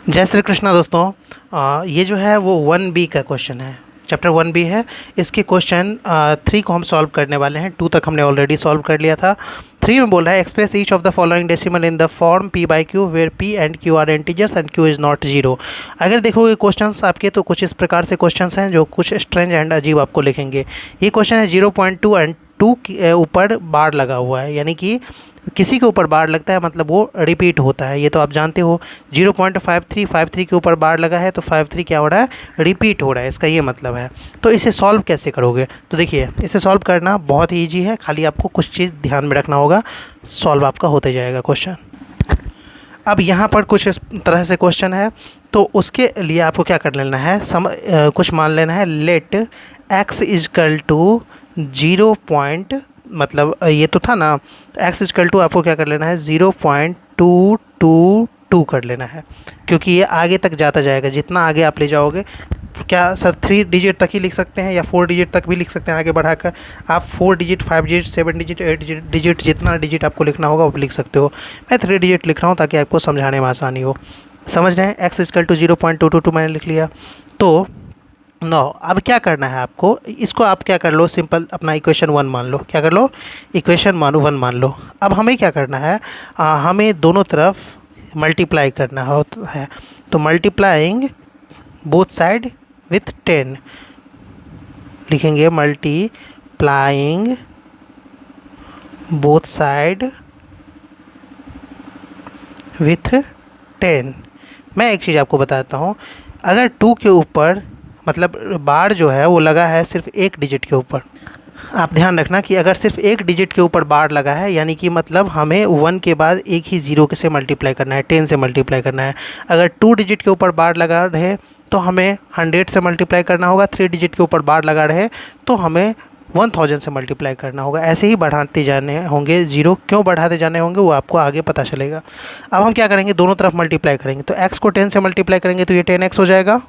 जय श्री कृष्णा दोस्तों। ये जो है वो 1B का क्वेश्चन है, चैप्टर 1B है। इसके क्वेश्चन 3 को हम सॉल्व करने वाले हैं। 2 तक हमने ऑलरेडी सॉल्व कर लिया था। 3 में बोल रहा है express each of the following decimal in the form p by q where p and q are integers and q is not zero. अगर देखोगे क्वेश्चंस आपके तो कुछ इस प्रकार से क्वेश्चंस हैं जो कुछ स्ट्रेंज एंड अजीब आपको लिखेंगे। ये क्वेश्चन है 0.2 एंड 2 के ऊपर बार लगा हुआ है, यानी कि किसी के ऊपर बार लगता है मतलब वो रिपीट होता है, ये तो आप जानते हो। 0.53 के ऊपर बार लगा है तो 53 क्या हो रहा है, रिपीट हो रहा है, इसका ये मतलब है। तो इसे सॉल्व कैसे करोगे, तो देखिए इसे सॉल्व करना बहुत ही ईजी है, खाली आपको कुछ चीज़ ध्यान में रखना होगा, सॉल्व आपका होते जाएगा क्वेश्चन। अब यहाँ पर कुछ इस तरह से क्वेश्चन है, तो उसके लिए आपको क्या कर लेना है, कुछ मान लेना है। Let x equal to 0 point, मतलब ये तो था ना, तो x इजकल टू आपको क्या कर लेना है 0.222 कर लेना है, क्योंकि ये आगे तक जाता जाएगा। जितना आगे आप ले जाओगे, क्या सर 3 डिजिट तक ही लिख सकते हैं या 4 डिजिट तक भी लिख सकते हैं आगे बढ़ाकर? आप 4 डिजिट, 5 डिजिट, 7 डिजिट, 8 डिजिट, जितना डिजिट आपको लिखना होगा वो लिख सकते हो। मैं 3 डिजिट लिख रहा हूँ ताकि आपको समझाने में आसानी हो। समझ रहे हैं? x इजकल टू 0.222 मैंने लिख लिया। तो नो, अब क्या करना है आपको, इसको आप क्या कर लो, सिंपल अपना इक्वेशन 1 मान लो। क्या कर लो, इक्वेशन 1 मान लो। अब हमें क्या करना है, हमें दोनों तरफ मल्टीप्लाई करना है। तो मल्टीप्लाइंग बोथ साइड विथ 10 लिखेंगे, मल्टीप्लाइंग बोथ साइड विथ 10। मैं एक चीज़ आपको बताता हूँ, अगर 2 के ऊपर मतलब बार जो है वो लगा है सिर्फ एक डिजिट के ऊपर, आप ध्यान रखना कि अगर सिर्फ एक डिजिट के ऊपर बार लगा है, यानी कि मतलब हमें 1 के बाद एक ही 0 से मल्टीप्लाई करना है, 10 से मल्टीप्लाई करना है। अगर 2 डिजिट के ऊपर बार लगा रहे तो हमें 100 से मल्टीप्लाई करना होगा। 3 डिजिट के ऊपर बार लगा रहे तो हमें 1000 से मल्टीप्लाई करना होगा। ऐसे ही बढ़ाते जाने होंगे, 0 क्यों बढ़ाते जाने होंगे वो आपको आगे पता चलेगा। अब हम क्या करेंगे, दोनों तरफ मल्टीप्लाई करेंगे। तो x को 10 से मल्टीप्लाई करेंगे तो ये 10x हो जाएगा।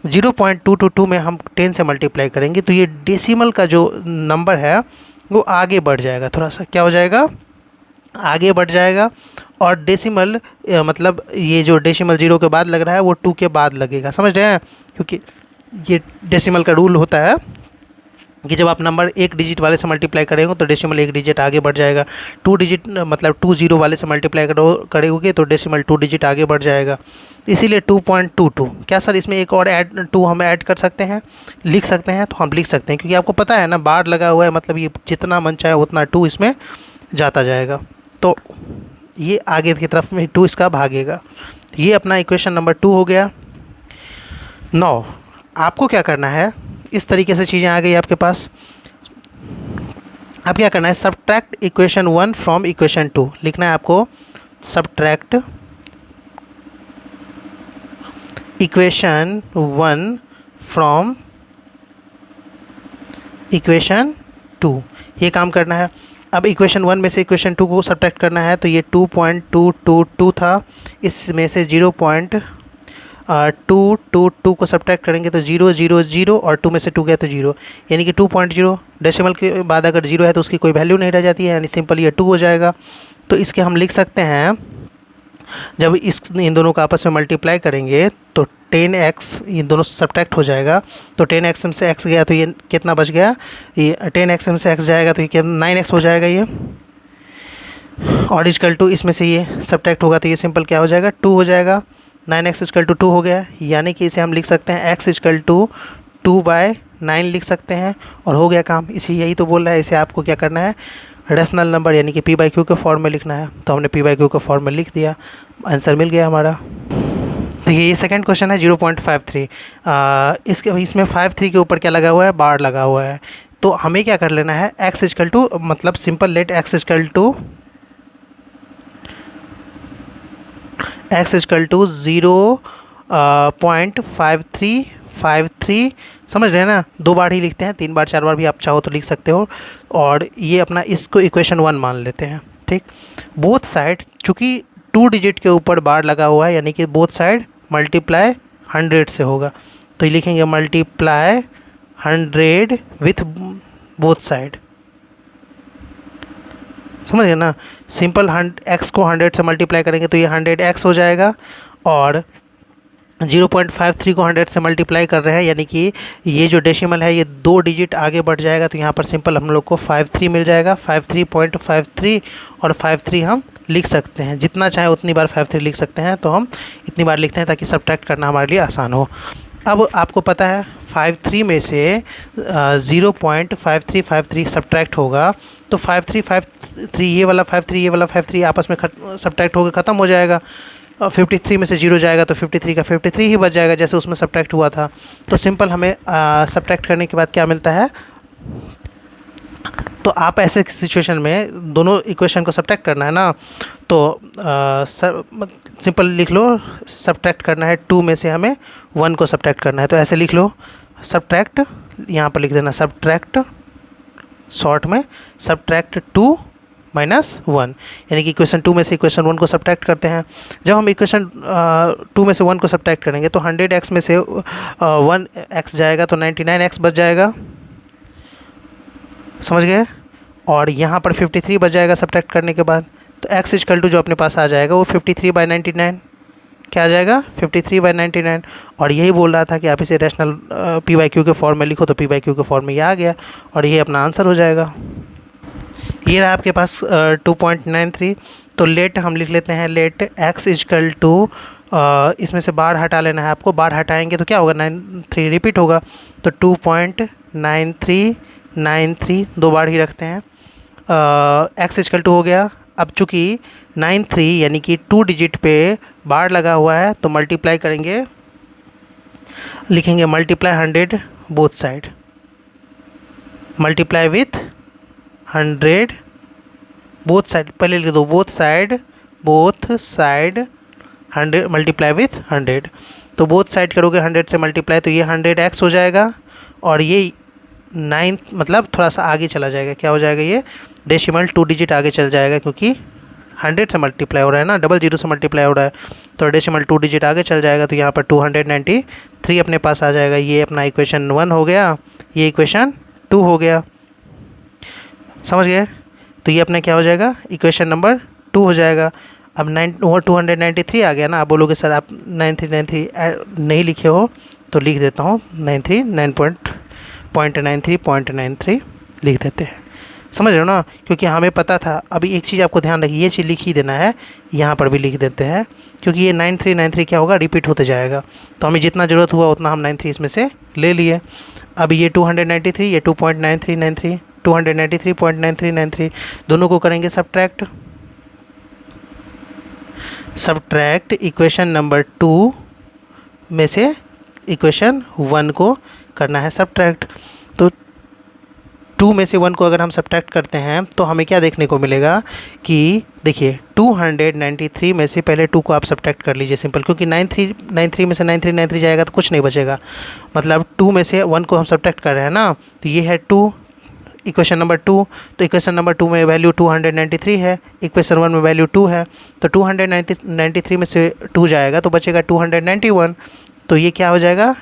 0.222 में हम 10 से मल्टीप्लाई करेंगे तो ये डेसिमल का जो नंबर है वो आगे बढ़ जाएगा, थोड़ा सा क्या हो जाएगा, आगे बढ़ जाएगा। और डेसिमल मतलब ये जो डेसिमल 0 के बाद लग रहा है वो 2 के बाद लगेगा। समझ रहे हैं? क्योंकि ये डेसिमल का रूल होता है कि जब आप नंबर एक डिजिट वाले से मल्टीप्लाई करेंगे तो डेसिमल एक डिजिट आगे बढ़ जाएगा। 2 डिजिट मतलब 20 वाले से मल्टीप्लाई करेंगे तो डेसिमल 2 डिजिट आगे बढ़ जाएगा। इसीलिए 2.22। क्या सर इसमें एक और 2 हम ऐड कर सकते हैं, लिख सकते हैं? तो हम लिख सकते हैं, क्योंकि आपको पता है ना बार लगा हुआ है, मतलब ये जितना मन चाहे उतना 2 इसमें जाता जाएगा, तो ये आगे की तरफ में 2 इसका भागेगा। ये अपना इक्वेशन नंबर 2 हो गया। 9, आपको क्या करना है, इस तरीके से चीज़ें आ गई आपके पास। अब क्या करना है, सब्ट्रैक्ट इक्वेशन 1 फ्रॉम इक्वेशन 2 लिखना है आपको। सब्ट्रैक्ट इक्वेशन 1 फ्रॉम इक्वेशन 2, ये काम करना है। अब इक्वेशन 1 में से इक्वेशन 2 को सब्ट्रैक्ट करना है, तो ये 2.222 था, इसमें से 0.222 को सब्ट्रैक्ट करेंगे तो 0 0 0 और 2 में से 2 गया तो 0, यानी कि 2.0। डेसिमल के बाद अगर 0 है तो उसकी कोई वैल्यू नहीं रह जाती है, यानी सिंपल ये 2 हो जाएगा। तो इसके हम लिख सकते हैं, जब इन दोनों का आपस में मल्टीप्लाई करेंगे तो 10x, इन दोनों सब्ट्रैक्ट हो जाएगा तो 10x में से x गया तो ये कितना बच गया, ये 10x में से x जाएगा तो ये 9x हो जाएगा ये। और इजकल टू इसमें से ये सब्ट्रैक्ट होगा तो ये सिंपल क्या हो जाएगा, 2 हो जाएगा। 9x इजकल टू 2 हो गया, यानी कि इसे हम लिख सकते हैं x इजकल टू 2/9 लिख सकते हैं, और हो गया काम। इसी यही तो बोल रहा है, इसे आपको क्या करना है, रेशनल नंबर यानी कि p बाई क्यू के फॉर्म में लिखना है। तो हमने p बाई क्यू के फॉर्म में लिख दिया, आंसर मिल गया हमारा। तो ये सेकंड क्वेश्चन है 0.53। इसमें 53 के ऊपर क्या लगा हुआ है, बार लगा हुआ है। तो हमें क्या कर लेना है, x इजकल टू मतलब simple let x equal to 0.5353, समझ रहे हैं ना? 2 बार ही लिखते हैं, 3 बार 4 बार भी आप चाहो तो लिख सकते हो। और ये अपना इसको इक्वेशन 1 मान लेते हैं, ठीक। बोथ साइड, चूँकि 2 डिजिट के ऊपर बार लगा हुआ है, यानी कि बोथ साइड मल्टीप्लाई 100 से होगा, तो ये लिखेंगे मल्टीप्लाई 100 विथ बोथ साइड। समझ गए ना? सिंपल x को 100 से मल्टीप्लाई करेंगे तो ये 100x हो जाएगा, और 0.53 को 100 से मल्टीप्लाई कर रहे हैं, यानी कि ये जो डेसिमल है ये 2 डिजिट आगे बढ़ जाएगा, तो यहाँ पर सिंपल हम लोग को 53 मिल जाएगा। 53.53 और 53 हम लिख सकते हैं, जितना चाहे उतनी बार 53 लिख सकते हैं, तो हम इतनी बार लिखते हैं ताकि सब्ट्रैक्ट करना हमारे लिए आसान हो। अब आपको पता है 53 में से 0.5353 सब्ट्रैक्ट होगा, तो 5353 ये वाला 53 ये वाला 53 आपस में सब्ट्रैक्ट होकर ख़त्म हो जाएगा। 53 में से 0 जाएगा तो 53 का 53 ही बच जाएगा, जैसे उसमें सब्ट्रैक्ट हुआ था। तो सिंपल हमें सब्ट्रैक्ट करने के बाद क्या मिलता है, तो आप ऐसे सिचुएशन में दोनों इक्वेशन को सब्ट्रैक्ट करना है ना, तो सिंपल लिख लो, सब्ट्रैक्ट करना है 2 में से हमें 1 को सब्ट्रैक्ट करना है, तो ऐसे लिख लो सब्ट्रैक्ट, यहाँ पर लिख देना सब्ट्रैक्ट, शॉर्ट में सब्ट्रैक्ट 2 माइनस 1, यानी कि इक्वेशन 2 में से इक्वेशन 1 को सब्ट्रैक्ट करते हैं। जब हम इक्वेशन 2 में से 1 को सब्ट्रैक्ट करेंगे तो 100x में से 1x जाएगा तो 99x बच जाएगा, समझ गए। और यहाँ पर 53 बच जाएगा सब्ट्रैक्ट करने के बाद, तो x इक्वल टू जो अपने पास आ जाएगा वो 53/99 क्या आ जाएगा, 53/99। और यही बोल रहा था कि आप इसे रैशनल p/q के फॉर्म में लिखो, तो p/q के फॉर्म में ये आ गया और ये अपना आंसर हो जाएगा। ये रहा आपके पास 2.93। तो लेट हम लिख लेते हैं, लेट x इक्वल टू, इसमें से बार हटा लेना है आपको, बार हटाएंगे तो क्या होगा, 93 रिपीट होगा, तो 2.9393 दो बार ही रखते हैं, x इक्वल टू हो गया। अब चूँकि 93 यानी कि 2 डिजिट पे बार लगा हुआ है, तो मल्टीप्लाई करेंगे, लिखेंगे multiply 100 both side, multiply with 100 both side, पहले लिख दो बोथ साइड 100 मल्टीप्लाई विथ 100, तो बोथ साइड करोगे 100 से मल्टीप्लाई, तो ये 100x हो जाएगा और ये 9 मतलब थोड़ा सा आगे चला जाएगा, क्या हो जाएगा, ये डेसिमल 2 डिजिट आगे चल जाएगा, क्योंकि 100 से मल्टीप्लाई हो रहा है ना, 00 से मल्टीप्लाई हो रहा है, तो डेसिमल 2 डिजिट आगे चल जाएगा, तो यहाँ पर 293 अपने पास आ जाएगा। ये अपना इक्वेशन 1 हो गया, ये इक्वेशन 2 हो गया, समझ गए। तो ये अपने क्या हो जाएगा, इक्वेशन नंबर 2 हो जाएगा। अब 293 आ गया ना, आप बोलोगे सर आप 9393 नहीं लिखे हो, तो लिख देता हूँ 93 लिख देते हैं, समझ रहे हो ना, क्योंकि हमें पता था। अभी एक चीज़ आपको ध्यान रखिए, ये चीज़ लिख ही देना है, यहाँ पर भी लिख देते हैं, क्योंकि ये 9393 क्या होगा, रिपीट होते जाएगा, तो हमें जितना ज़रूरत हुआ उतना हम 93 इसमें से ले लिए। अब ये 293, ये 2.9393, 293.9393 दोनों को करेंगे सब्ट्रैक्ट इक्वेशन नंबर 2 में से इक्वेशन 1 को करना है सब्ट्रैक्ट। तो 2 में से 1 को अगर हम सब्ट्रैक्ट करते हैं तो हमें क्या देखने को मिलेगा कि देखिए 293 में से पहले 2 को आप सब्ट्रैक्ट कर लीजिए सिंपल, क्योंकि 93 में से 9393 जाएगा तो कुछ नहीं बचेगा, मतलब 2 में से 1 को हम सब्ट्रैक्ट कर रहे हैं ना, तो ये है 2 इक्वेशन नंबर 2, तो इक्वेशन नंबर 2 में वैल्यू 293 है, इक्वेशन 1 में वैल्यू 2 है, तो 293 में से 2 जाएगा तो बचेगा 291, तो ये क्या हो जाएगा,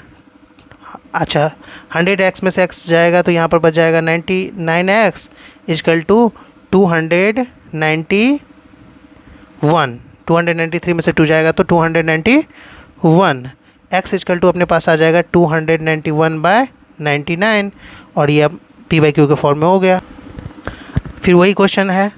अच्छा 100x में से x जाएगा तो यहाँ पर बच जाएगा 99x इक्वल टू 291, 293 में से 2 जाएगा तो 291, x इक्वल टू अपने पास आ जाएगा 291/99, और ये अब p/q के फॉर्म में हो गया। फिर वही क्वेश्चन है,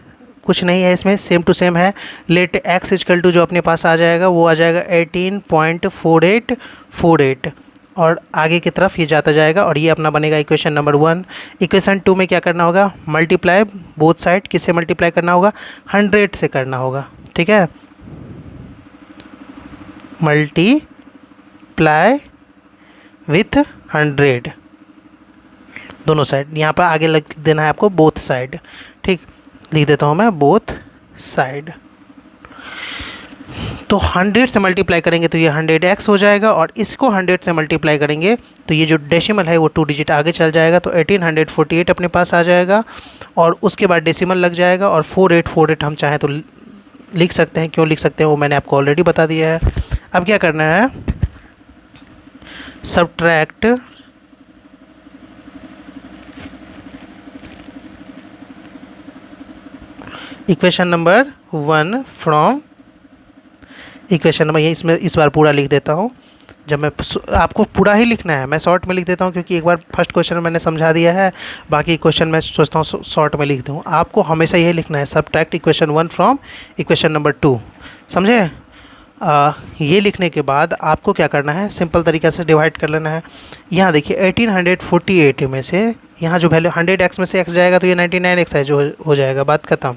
कुछ नहीं है इसमें, सेम टू सेम है। लेट x इक्वल टू जो अपने पास आ जाएगा वो आ जाएगा 18.4848, और आगे की तरफ ये जाता जाएगा, और ये अपना बनेगा इक्वेशन नंबर 1। इक्वेशन 2 में क्या करना होगा, मल्टीप्लाई बोथ साइड, किससे मल्टीप्लाई करना होगा, 100 से करना होगा, ठीक है, मल्टीप्लाई विथ 100 दोनों साइड, यहाँ पर आगे लग देना है आपको बोथ साइड, ठीक, लिख देता हूँ मैं बोथ साइड। तो 100 से मल्टीप्लाई करेंगे तो ये 100x हो जाएगा, और इसको 100 से मल्टीप्लाई करेंगे तो ये जो डेसिमल है वो 2 डिजिट आगे चल जाएगा, तो 1848 अपने पास आ जाएगा, और उसके बाद डेसिमल लग जाएगा, और 4848 हम चाहें तो लिख सकते हैं, क्यों लिख सकते हैं वो मैंने आपको ऑलरेडी बता दिया है। अब क्या करना है, subtract equation number 1 from equation number, ये इसमें इस बार पूरा लिख देता हूँ, जब मैं आपको पूरा ही लिखना है, मैं शॉर्ट में लिख देता हूँ क्योंकि एक बार फर्स्ट क्वेश्चन मैंने समझा दिया है, बाकी क्वेश्चन मैं सोचता हूँ शॉर्ट में लिख दूँ। आपको हमेशा यही लिखना है, subtract equation 1 from equation number 2, समझे। ये लिखने के बाद आपको क्या करना है, सिंपल तरीक़े से डिवाइड कर लेना है। यहाँ देखिए 1848 में से यहाँ जो वैल्यू 100x में से x जाएगा तो ये 99x है जो हो जाएगा, बात खत्म।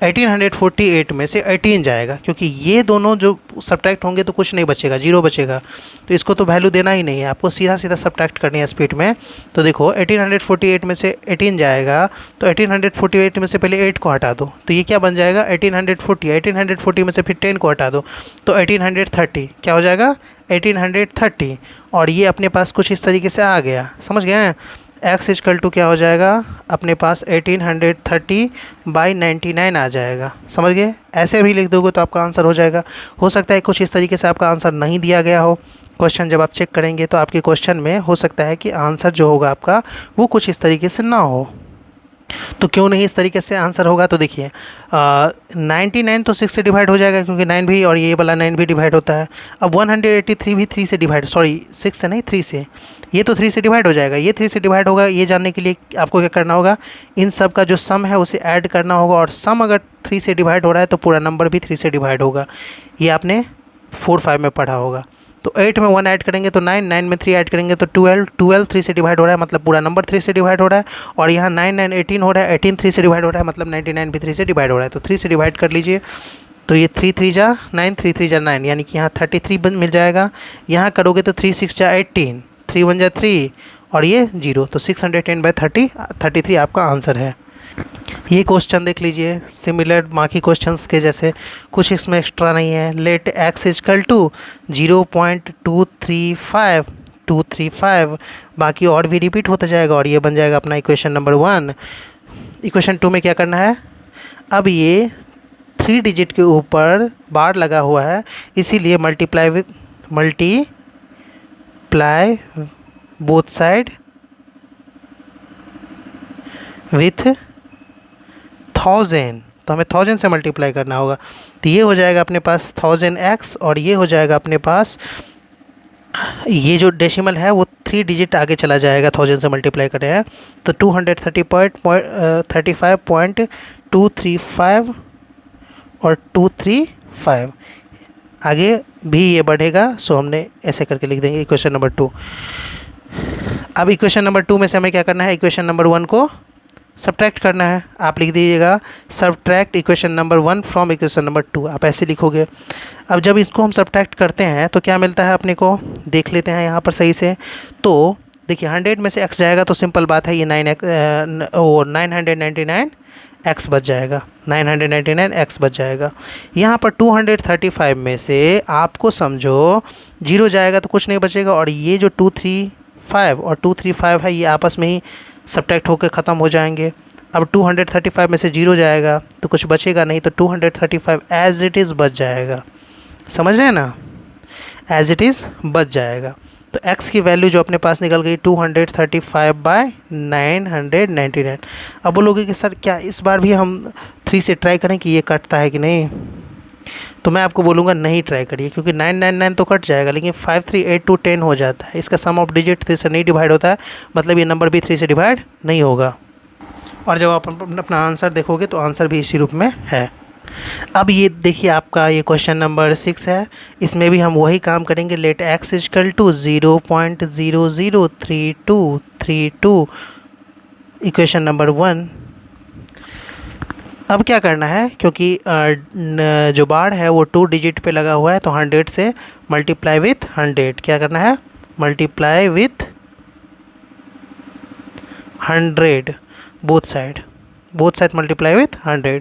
1848 में से 18 जाएगा, क्योंकि ये दोनों जो सब्ट्रैक्ट होंगे तो कुछ नहीं बचेगा, 0 बचेगा, तो इसको तो वैल्यू देना ही नहीं है, आपको सीधा सीधा सब्ट्रैक्ट करनी है स्पीड में। तो देखो 1848 में से 18 जाएगा, तो 1848 में से पहले 8 को हटा दो, तो ये क्या बन जाएगा 1840 में से फिर 10 को हटा दो तो 1830 क्या हो जाएगा 1830, और ये अपने पास कुछ इस तरीके से आ गया, समझ गए हैं। x इक्वल टू क्या हो जाएगा अपने पास 1830/99 आ जाएगा, समझ गए। ऐसे भी लिख दोगे तो आपका आंसर हो जाएगा। हो सकता है कुछ इस तरीके से आपका आंसर नहीं दिया गया हो, क्वेश्चन जब आप चेक करेंगे तो आपके क्वेश्चन में हो सकता है कि आंसर जो होगा आपका वो कुछ इस तरीके से ना हो। तो क्यों नहीं इस तरीके से आंसर होगा, तो देखिए 99 तो 6 से डिवाइड हो जाएगा, क्योंकि 9 भी और ये वाला 9 भी डिवाइड होता है। अब 183 भी 3 से डिवाइड, सॉरी 6 से नहीं 3 से, ये तो 3 से डिवाइड हो जाएगा, ये 3 से डिवाइड होगा। ये जानने के लिए आपको क्या करना होगा, इन सब का जो सम है उसे ऐड करना होगा, और सम अगर 3 से डिवाइड हो रहा है तो पूरा नंबर भी 3 से डिवाइड होगा। ये आपने 4-5 में पढ़ा होगा। तो 8 में 1 ऐड करेंगे तो 9, 9 में 3 ऐड करेंगे तो 12 3 से डिवाइड हो रहा है, मतलब पूरा नंबर 3 से डिवाइड हो रहा है। और यहाँ 9 9 18 हो रहा है, 18 3 से डिवाइड हो रहा है, मतलब 99 भी 3 से डिवाइड हो रहा है। तो 3 से डिवाइड कर लीजिए, तो ये 3 3 जा 9, 3 3 जा 9, यानी कि यहाँ 33 मिल जाएगा। यहाँ करोगे तो 3 6 जा 18, 3 1 जा 3 और ये 0, तो 610/30 आपका आंसर है। ये क्वेश्चन देख लीजिए, सिमिलर बाकी क्वेश्चंस के जैसे, कुछ इसमें एक्स्ट्रा नहीं है। लेट x इक्वल टू 0.235, बाकी और भी रिपीट होता जाएगा, और ये बन जाएगा अपना इक्वेशन नंबर 1। इक्वेशन 2 में क्या करना है, अब ये 3 डिजिट के ऊपर बार लगा हुआ है, इसीलिए मल्टीप्लाई बोथ साइड विथ 1000, तो हमें 1000 से मल्टीप्लाई करना होगा। तो ये हो जाएगा अपने पास 1000x, और ये हो जाएगा अपने पास, ये जो डेसिमल है वो 3 डिजिट आगे चला जाएगा, 1000 से मल्टीप्लाई कर रहे हैं तो 235.235 और 235 आगे भी ये बढ़ेगा। सो हमने ऐसे करके लिख देंगे इक्वेशन नंबर 2। अब इक्वेशन नंबर 2 में से हमें क्या करना है, इक्वेशन नंबर 1 को सब्ट्रैक्ट करना है। आप लिख दीजिएगा subtract equation number 1 from equation number 2, आप ऐसे लिखोगे। अब जब इसको हम सब्ट्रैक्ट करते हैं तो क्या मिलता है अपने को, देख लेते हैं यहाँ पर सही से। तो देखिए 100 में से x जाएगा तो सिंपल बात है, ये 999x बच जाएगा, 999x बच जाएगा। यहाँ पर 235 में से आपको समझो 0 जाएगा तो कुछ नहीं बचेगा, और ये जो 235 और 235 है ये आपस में ही सब्ट्रैक्ट होकर ख़त्म हो जाएंगे। अब 235 में से 0 जाएगा तो कुछ बचेगा नहीं, तो 235 एज इट इज़ बच जाएगा, समझ रहे हैं ना, एज इट इज़ बच जाएगा। तो x की वैल्यू जो अपने पास निकल गई 235/999। अब बोलोगे कि सर क्या इस बार भी हम 3 से ट्राई करें कि ये कटता है कि नहीं, तो मैं आपको बोलूँगा नहीं ट्राई करिए, क्योंकि 999 तो कट जाएगा, लेकिन 5 3 8 2 10 हो जाता है। इसका सम ऑफ डिजिट 3 से नहीं डिवाइड होता है, मतलब ये नंबर भी 3 से डिवाइड नहीं होगा। और जब आप अपना आंसर देखोगे तो आंसर भी इसी रूप में है। अब ये देखिए आपका ये क्वेश्चन नंबर 6 है, इसमें भी हम वही काम करेंगे। Let x equal to 0.003232 equation number 1। अब क्या करना है, क्योंकि जो बार है वो 2 डिजिट पे लगा हुआ है, तो 100 से मल्टीप्लाई विथ 100, क्या करना है multiply with 100 both side multiply with 100,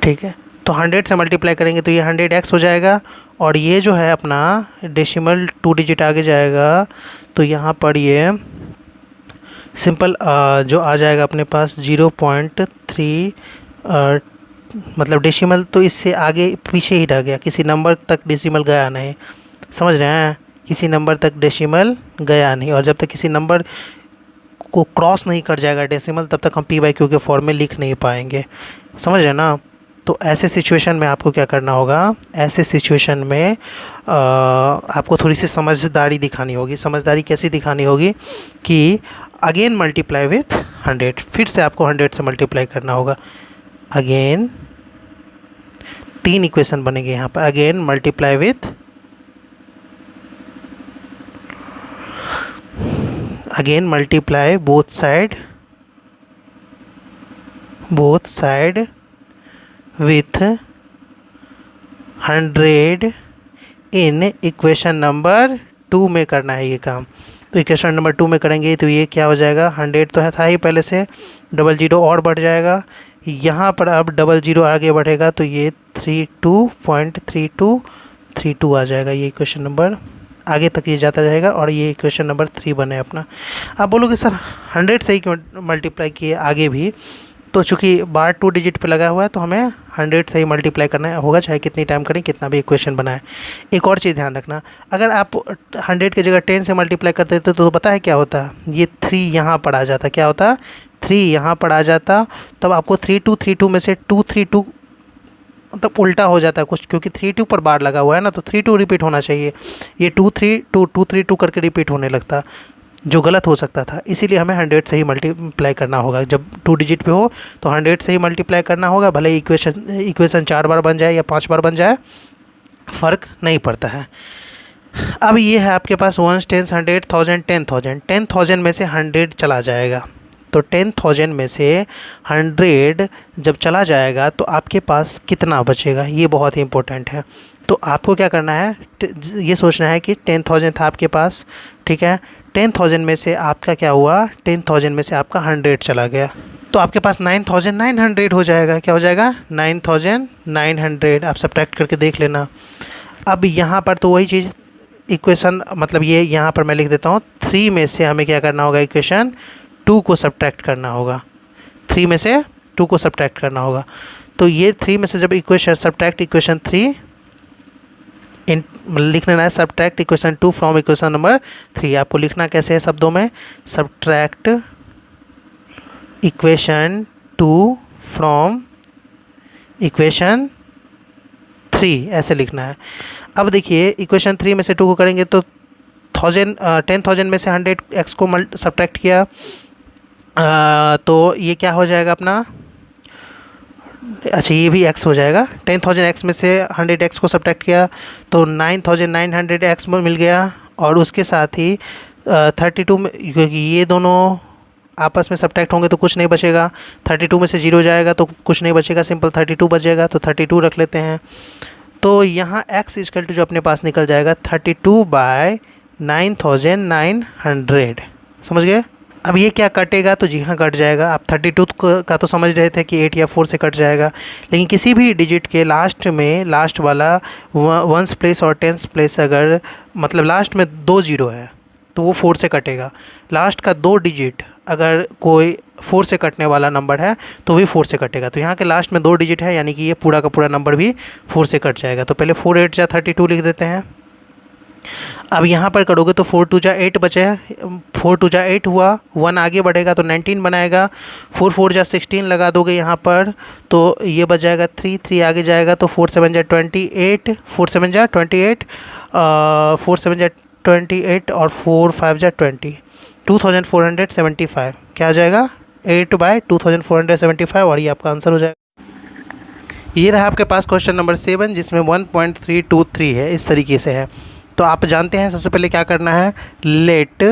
ठीक है। तो 100 से मल्टीप्लाई करेंगे तो ये 100x हो जाएगा, और ये जो है अपना डेसिमल 2 डिजिट आगे जाएगा, तो यहाँ पर ये सिंपल जो आ जाएगा अपने पास 0.3, मतलब डेसिमल तो इससे आगे पीछे ही रह गया, किसी नंबर तक डेसिमल गया नहीं, समझ रहे हैं, किसी नंबर तक डेसिमल गया नहीं। और जब तक किसी नंबर को क्रॉस नहीं कर जाएगा डेसिमल, तब तक हम p/q के फॉर्म में लिख नहीं पाएंगे, समझ रहे हैं ना। तो ऐसे सिचुएशन में आपको क्या करना होगा, ऐसे सिचुएशन में आपको थोड़ी सी समझदारी दिखानी होगी। समझदारी कैसी दिखानी होगी कि अगेन मल्टीप्लाई विथ 100, फिर से आपको 100 से मल्टीप्लाई करना होगा। अगेन 3 इक्वेशन बनेंगे यहाँ पर। Again multiply with, again multiply both side with 100 in equation number 2 में करना है ये काम। तो इक्वेशन नंबर 2 में करेंगे तो ये क्या हो जाएगा, 100 तो है था ही पहले से, 00 और बढ़ जाएगा, यहाँ पर अब 00 आगे बढ़ेगा तो ये 32.3232 आ जाएगा। ये इक्वेशन नंबर आगे तक ये जाता जाएगा और ये इक्वेशन नंबर 3 बने अपना। आप बोलोगे सर 100 से ही क्यों मल्टीप्लाई किए आगे भी, तो चूँकि बार 2 डिजिट पे लगा हुआ है तो हमें 100 से ही मल्टीप्लाई करना होगा, चाहे कितनी टाइम करें, कितना भी इक्वेशन बनाए। एक और चीज़ ध्यान रखना, अगर आप 100 की जगह 10 से मल्टीप्लाई कर देते तो पता है क्या होता, ये 3 यहाँ पर आ जाता। क्या होता, 3 यहाँ पर आ जाता। तब आपको 3232 में से 232 मतलब उल्टा हो जाता है कुछ, क्योंकि 32 पर बार लगा हुआ है ना, तो 32 रिपीट होना चाहिए। ये 232 करके रिपीट होने लगता, जो गलत हो सकता था। इसीलिए हमें 100 से ही मल्टीप्लाई करना होगा। जब 2 डिजिट पे हो तो 100 से ही मल्टीप्लाई करना होगा, भले इक्वेशन 4 बार बन जाए या 5 बार बन जाए, फ़र्क नहीं पड़ता है। अब ये है आपके पास 1 10 100 1000 10,000। 10,000 में से 100 चला जाएगा, तो 10,000 में से 100 जब चला जाएगा तो आपके पास कितना बचेगा, ये बहुत ही इंपॉर्टेंट है। तो आपको क्या करना है, ये सोचना है कि 10,000 था आपके पास, ठीक है, 10,000 में से आपका क्या हुआ, 10,000 में से आपका 100 चला गया, तो आपके पास 9,900 हो जाएगा। क्या हो जाएगा, 9,900। आप सब्ट्रैक्ट करके देख लेना। अब यहाँ पर तो वही चीज़ इक्वेशन, मतलब ये यहाँ पर मैं लिख देता हूँ, 3 में से हमें क्या करना होगा, इक्वेशन 2 को सब्ट्रैक्ट करना होगा। 3 में से 2 को सब्ट्रैक्ट करना होगा। तो ये 3 में से जब इक्वेशन सब्ट्रैक्ट इक्वेशन 3 लिख लेना है, subtract equation 2 from equation number 3। आपको लिखना कैसे है शब्दों में, सब्ट्रैक्ट इक्वेशन 2 फ्रॉम इक्वेशन 3, ऐसे लिखना है। अब देखिए इक्वेशन 3 में से 2 को करेंगे तो 10,000 में से 100 x को सब्ट्रैक्ट किया, तो ये क्या हो जाएगा अपना, अच्छा ये भी x हो जाएगा। 10,000 x में से 100 x को सब्ट्रैक्ट किया तो 9,900 x मिल गया, और उसके साथ ही 32 में, क्योंकि ये दोनों आपस में सब्ट्रैक्ट होंगे तो कुछ नहीं बचेगा, 32 में से 0 जाएगा तो कुछ नहीं बचेगा, सिंपल 32 बचेगा, तो 32 रख लेते हैं। तो यहाँ x इक्वल टू जो अपने पास निकल जाएगा 32/9,900, समझ गए। अब ये क्या कटेगा, तो जी हाँ कट जाएगा। आप 32 का तो समझ रहे थे कि 8 या 4 से कट जाएगा, लेकिन किसी भी डिजिट के लास्ट में, लास्ट वाला 1s प्लेस और 10s प्लेस, अगर मतलब लास्ट में 2 0 है तो वो 4 से कटेगा। लास्ट का 2 डिजिट अगर कोई 4 से कटने वाला नंबर है तो भी 4 से कटेगा। तो यहाँ के लास्ट में 2 डिजिट है, यानी कि ये पूरा का पूरा नंबर भी 4 से कट जाएगा। तो पहले 4 8 जा 32 लिख देते हैं। अब यहाँ पर करोगे तो 4 2 जा 8 बचे, 4 2 जा 8 हुआ, 1 आगे बढ़ेगा तो 19 बनाएगा, 4 4 जा 16 लगा दोगे यहाँ पर तो ये बच जाएगा 3 3 आगे जाएगा तो 4 7 जा 28, 4 7 जा 28, 4 7 जा 28 और 4 5 जा 20, 2475। क्या हो जाएगा, 8/2475, और ये आपका आंसर हो जाएगा। ये रहा आपके पास क्वेश्चन नंबर 7, जिसमें 1.323 है, इस तरीके से है। तो आप जानते हैं सबसे पहले क्या करना है, लेट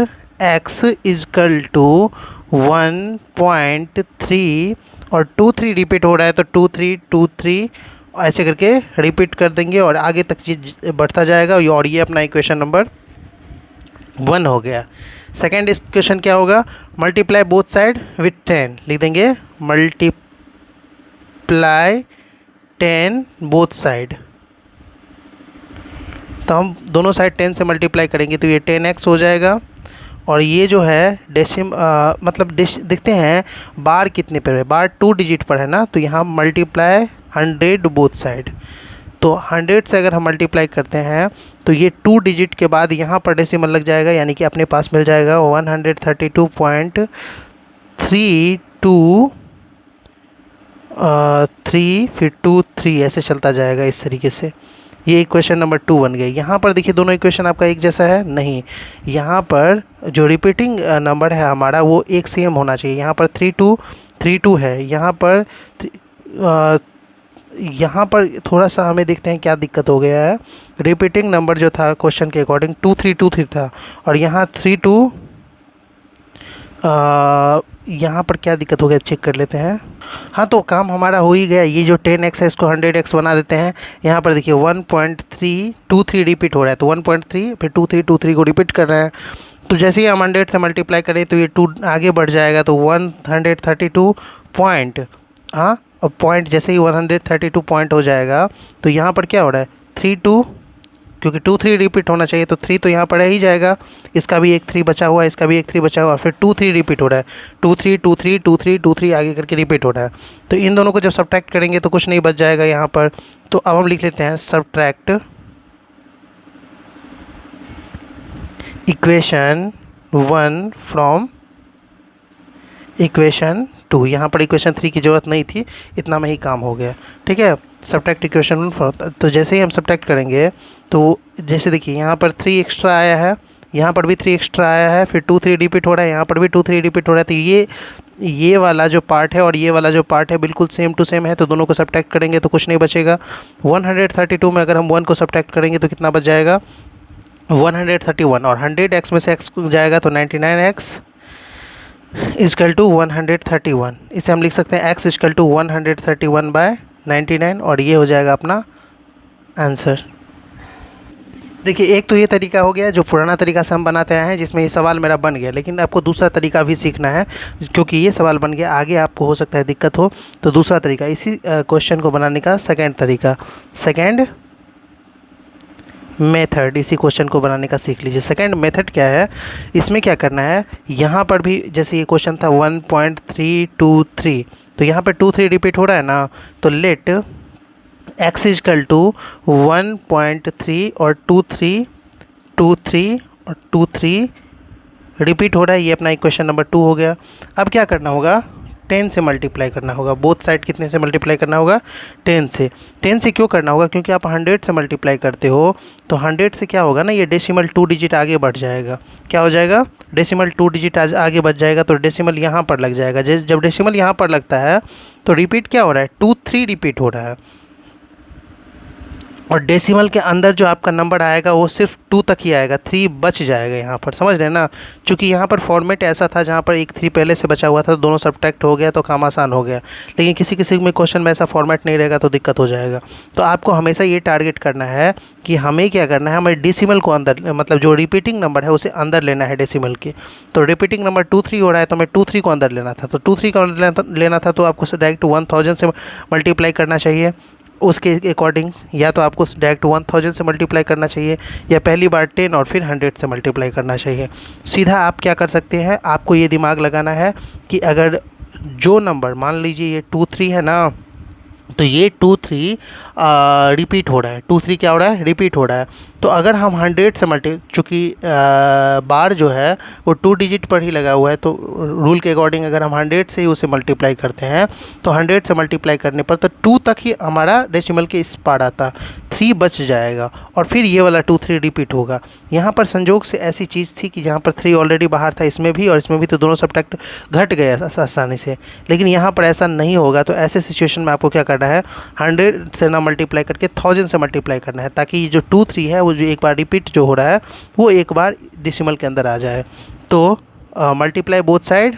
x इजकल टू 1.3 और 23 रिपीट हो रहा है तो 2323 ऐसे करके रिपीट कर देंगे और आगे तक चीज बढ़ता जाएगा। और ये अपना इक्वेशन नंबर 1 हो गया। सेकेंड इक्वेशन क्या होगा, मल्टीप्लाई बोथ साइड विथ 10 लिख देंगे, मल्टीप्लाई 10 बोथ साइड। तो हम दोनों साइड 10 से मल्टीप्लाई करेंगे तो ये 10x हो जाएगा। और ये जो है मतलब देखते हैं बार कितने पर है, बार 2 डिजिट पर है ना, तो यहाँ मल्टीप्लाई 100 बोथ साइड। तो 100 से अगर हम मल्टीप्लाई करते हैं तो ये 2 डिजिट के बाद यहाँ पर डेसिमल लग जाएगा, यानी कि अपने पास मिल जाएगा 132.32 3 फिर 2 3 ऐसे चलता जाएगा इस तरीके से। ये इक्वेशन नंबर 2 बन गया। यहाँ पर देखिए दोनों इक्वेशन आपका एक जैसा है नहीं, यहाँ पर जो रिपीटिंग नंबर है हमारा वो एक सेम होना चाहिए। यहाँ पर 3 2 है, यहाँ पर थोड़ा सा हमें देखते हैं क्या दिक्कत हो गया है। रिपीटिंग नंबर जो था क्वेश्चन के अकॉर्डिंग 2 3 था, और यहाँ 3 2 यहाँ पर क्या दिक्कत हो गया चेक कर लेते हैं। हाँ, तो काम हमारा हो ही गया। ये जो 10x है इसको 100x बना देते हैं। यहाँ पर देखिए 1.323 रिपीट हो रहा है, तो 1.3 फिर 2323 को रिपीट कर रहे हैं। तो जैसे ही हम 100 से मल्टीप्लाई करें तो ये 2 आगे बढ़ जाएगा, तो 132 पॉइंट। हाँ, अब पॉइंट जैसे ही 132 पॉइंट हो जाएगा तो यहाँ पर क्या हो रहा है 3 2, क्योंकि 2 3 रिपीट होना चाहिए तो 3 तो यहाँ पर रह ही जाएगा। इसका भी एक 3 बचा हुआ है, इसका भी एक 3 बचा हुआ है, फिर 2 3 रिपीट हो रहा है। 2 3 2 3 2 3 2 3 आगे करके रिपीट हो रहा है। तो इन दोनों को जब सब्ट्रैक्ट करेंगे तो कुछ नहीं बच जाएगा यहाँ पर। तो अब हम लिख लेते हैं सब्ट्रैक्ट इक्वेशन 1 फ्रॉम इक्वेशन 2। यहाँ पर इक्वेशन 3 की ज़रूरत नहीं थी, इतना में ही काम हो गया। ठीक है, सब्ट्रैक्ट इक्वेशन 1 फ्रॉम। तो जैसे ही हम सब्ट्रैक्ट करेंगे तो जैसे देखिए यहाँ पर 3 एक्स्ट्रा आया है, यहाँ पर भी 3 एक्स्ट्रा आया है, फिर 2 3 रिपीट हो रहा है, यहाँ पर भी 2 3 रिपीट हो रहा है। तो ये वाला जो पार्ट है और ये वाला जो पार्ट है बिल्कुल सेम टू सेम है, तो दोनों को सब्ट्रैक्ट करेंगे तो कुछ नहीं बचेगा। 132 में अगर हम 1 को सब्ट्रैक्ट करेंगे तो कितना बच जाएगा 131, और 100x में से x जाएगा तो 99x इजकल टू 131। इसे हम लिख सकते हैं x इजकल टू 131/99, और ये हो जाएगा अपना आंसर। देखिए एक तो ये तरीका हो गया जो पुराना तरीका से हम बनाते आए हैं, जिसमें ये सवाल मेरा बन गया, लेकिन आपको दूसरा तरीका भी सीखना है, क्योंकि ये सवाल बन गया, आगे आपको हो सकता है दिक्कत हो। तो दूसरा तरीका, इसी क्वेश्चन को बनाने का सेकेंड तरीका, सेकेंड मेथड, इसी क्वेश्चन को बनाने का सीख लीजिए। सेकंड मेथड क्या है, इसमें क्या करना है, यहाँ पर भी जैसे ये क्वेश्चन था 1.323, तो यहाँ पर 2 3 रिपीट हो रहा है ना, तो लेट x इजकल टू 1.3 और 2 3 2 3 और 2 3 रिपीट हो रहा है। ये अपना इक्वेशन नंबर 2 हो गया। अब क्या करना होगा, 10 से मल्टीप्लाई करना होगा। बोथ साइड कितने से मल्टीप्लाई करना होगा 10 से। 10 से क्यों करना होगा, क्योंकि आप 100 से मल्टीप्लाई करते हो तो 100 से क्या होगा ना, ये डेसिमल 2 डिजिट आगे बढ़ जाएगा। क्या हो जाएगा, डेसिमल 2 डिजिट आगे बढ़ जाएगा, तो डेसिमल यहाँ पर लग जाएगा। जब डेसिमल यहाँ पर लगता है तो रिपीट क्या हो रहा है 2 3 रिपीट हो रहा है, और डेसिमल के अंदर जो आपका नंबर आएगा वो सिर्फ 2 तक ही आएगा, 3 बच जाएगा यहाँ पर। समझ रहे हैं ना, क्योंकि यहाँ पर फॉर्मेट ऐसा था जहाँ पर एक 3 पहले से बचा हुआ था, तो दोनों सब्ट्रैक्ट हो गया तो काम आसान हो गया। लेकिन किसी किसी में क्वेश्चन में ऐसा फॉर्मेट नहीं रहेगा तो दिक्कत हो जाएगा। तो आपको हमेशा ये टारगेट करना है कि हमें क्या करना है, हमें डेसिमल को अंदर, मतलब जो रिपीटिंग नंबर है उसे अंदर लेना है डेसिमल के। तो रिपीटिंग नंबर 2 3 हो रहा है, तो हमें 2 3 को अंदर लेना था, तो 2 3 को लेना था, तो आपको डायरेक्ट 1000 से मल्टीप्लाई करना चाहिए उसके अकॉर्डिंग, या तो आपको डायरेक्ट 1000 से मल्टीप्लाई करना चाहिए, या पहली बार 10 और फिर 100 से मल्टीप्लाई करना चाहिए। सीधा आप क्या कर सकते हैं, आपको ये दिमाग लगाना है कि अगर जो नंबर, मान लीजिए ये 2 3 है ना, तो ये 2 3 रिपीट हो रहा है, 2 3 क्या हो रहा है, रिपीट हो रहा है। तो अगर हम 100 से चूँकि बार जो है वो 2 डिजिट पर ही लगा हुआ है, तो रूल के अकॉर्डिंग अगर हम 100 से ही उसे मल्टीप्लाई करते हैं तो 100 से मल्टीप्लाई करने पर तो 2 तक ही हमारा डेसिमल के इस पार आता, 3 बच जाएगा, और फिर ये वाला 2 3 रिपीट होगा। यहाँ पर संजोग से ऐसी चीज़ थी कि जहाँ पर 3 ऑलरेडी बाहर था, इसमें भी और इसमें भी, तो दोनों सब्ट्रैक्ट घट गए आसानी से। लेकिन यहाँ पर ऐसा नहीं होगा, तो ऐसे सिचुएशन में आपको क्या करना है, 100 से ना मल्टीप्लाई करके 1000 से मल्टीप्लाई करना है, ताकि ये जो 2 3 है वो जो एक बार रिपीट जो हो रहा है वो एक बार डेसिमल के अंदर आ जाए। तो मल्टीप्लाई बोथ साइड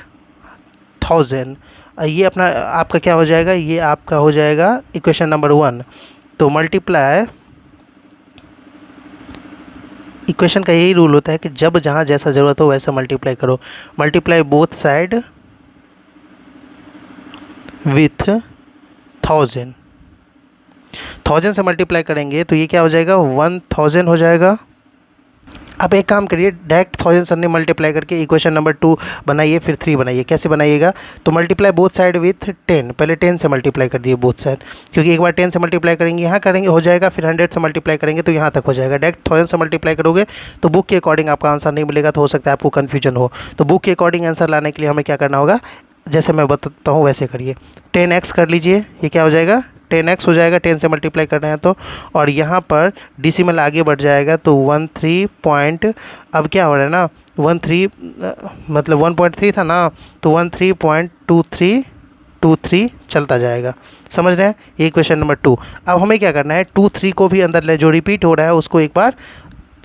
1000, ये अपना आपका क्या हो जाएगा, ये आपका हो जाएगा इक्वेशन नंबर 1। तो मल्टीप्लाई, इक्वेशन का यही रूल होता है कि जब जहाँ जैसा ज़रूरत हो वैसा मल्टीप्लाई करो। मल्टीप्लाई बोथ साइड विथ 1000 से मल्टीप्लाई करेंगे तो ये क्या हो जाएगा 1000 हो जाएगा। अब एक काम करिए, डायरेक्ट 1000 से मल्टीप्लाई करके इक्वेशन नंबर 2 बनाइए, फिर 3 बनाइए। कैसे बनाइएगा, तो मल्टीप्लाई बोथ साइड विथ 10, पहले 10 से मल्टीप्लाई कर दिए बोथ साइड, क्योंकि एक बार 10 से मल्टीप्लाई करेंगे यहाँ करेंगे हो जाएगा, फिर 100 से मल्टीप्लाई करेंगे तो यहाँ तक हो जाएगा। डायरेक्ट 1000 से मल्टीप्लाई करोगे तो बुक के अकॉर्डिंग आपका आंसर नहीं मिलेगा, तो हो सकता है आपको कन्फ्यूजन हो। तो बुक के अकॉर्डिंग आंसर लाने के लिए हमें क्या करना होगा, जैसे मैं बताता हूँ वैसे करिए। 10x कर लीजिए, ये क्या हो जाएगा 10x हो जाएगा, 10 से मल्टीप्लाई कर रहे हैं तो। और यहाँ पर डेसिमल आगे बढ़ जाएगा तो 13 पॉइंट, अब क्या हो रहा है ना 13 मतलब 1.3 था ना, तो 13.2323 चलता जाएगा। समझ रहे हैं, ये क्वेश्चन नंबर 2। अब हमें क्या करना है 2 3 को भी अंदर ले, जो रिपीट हो रहा है उसको एक बार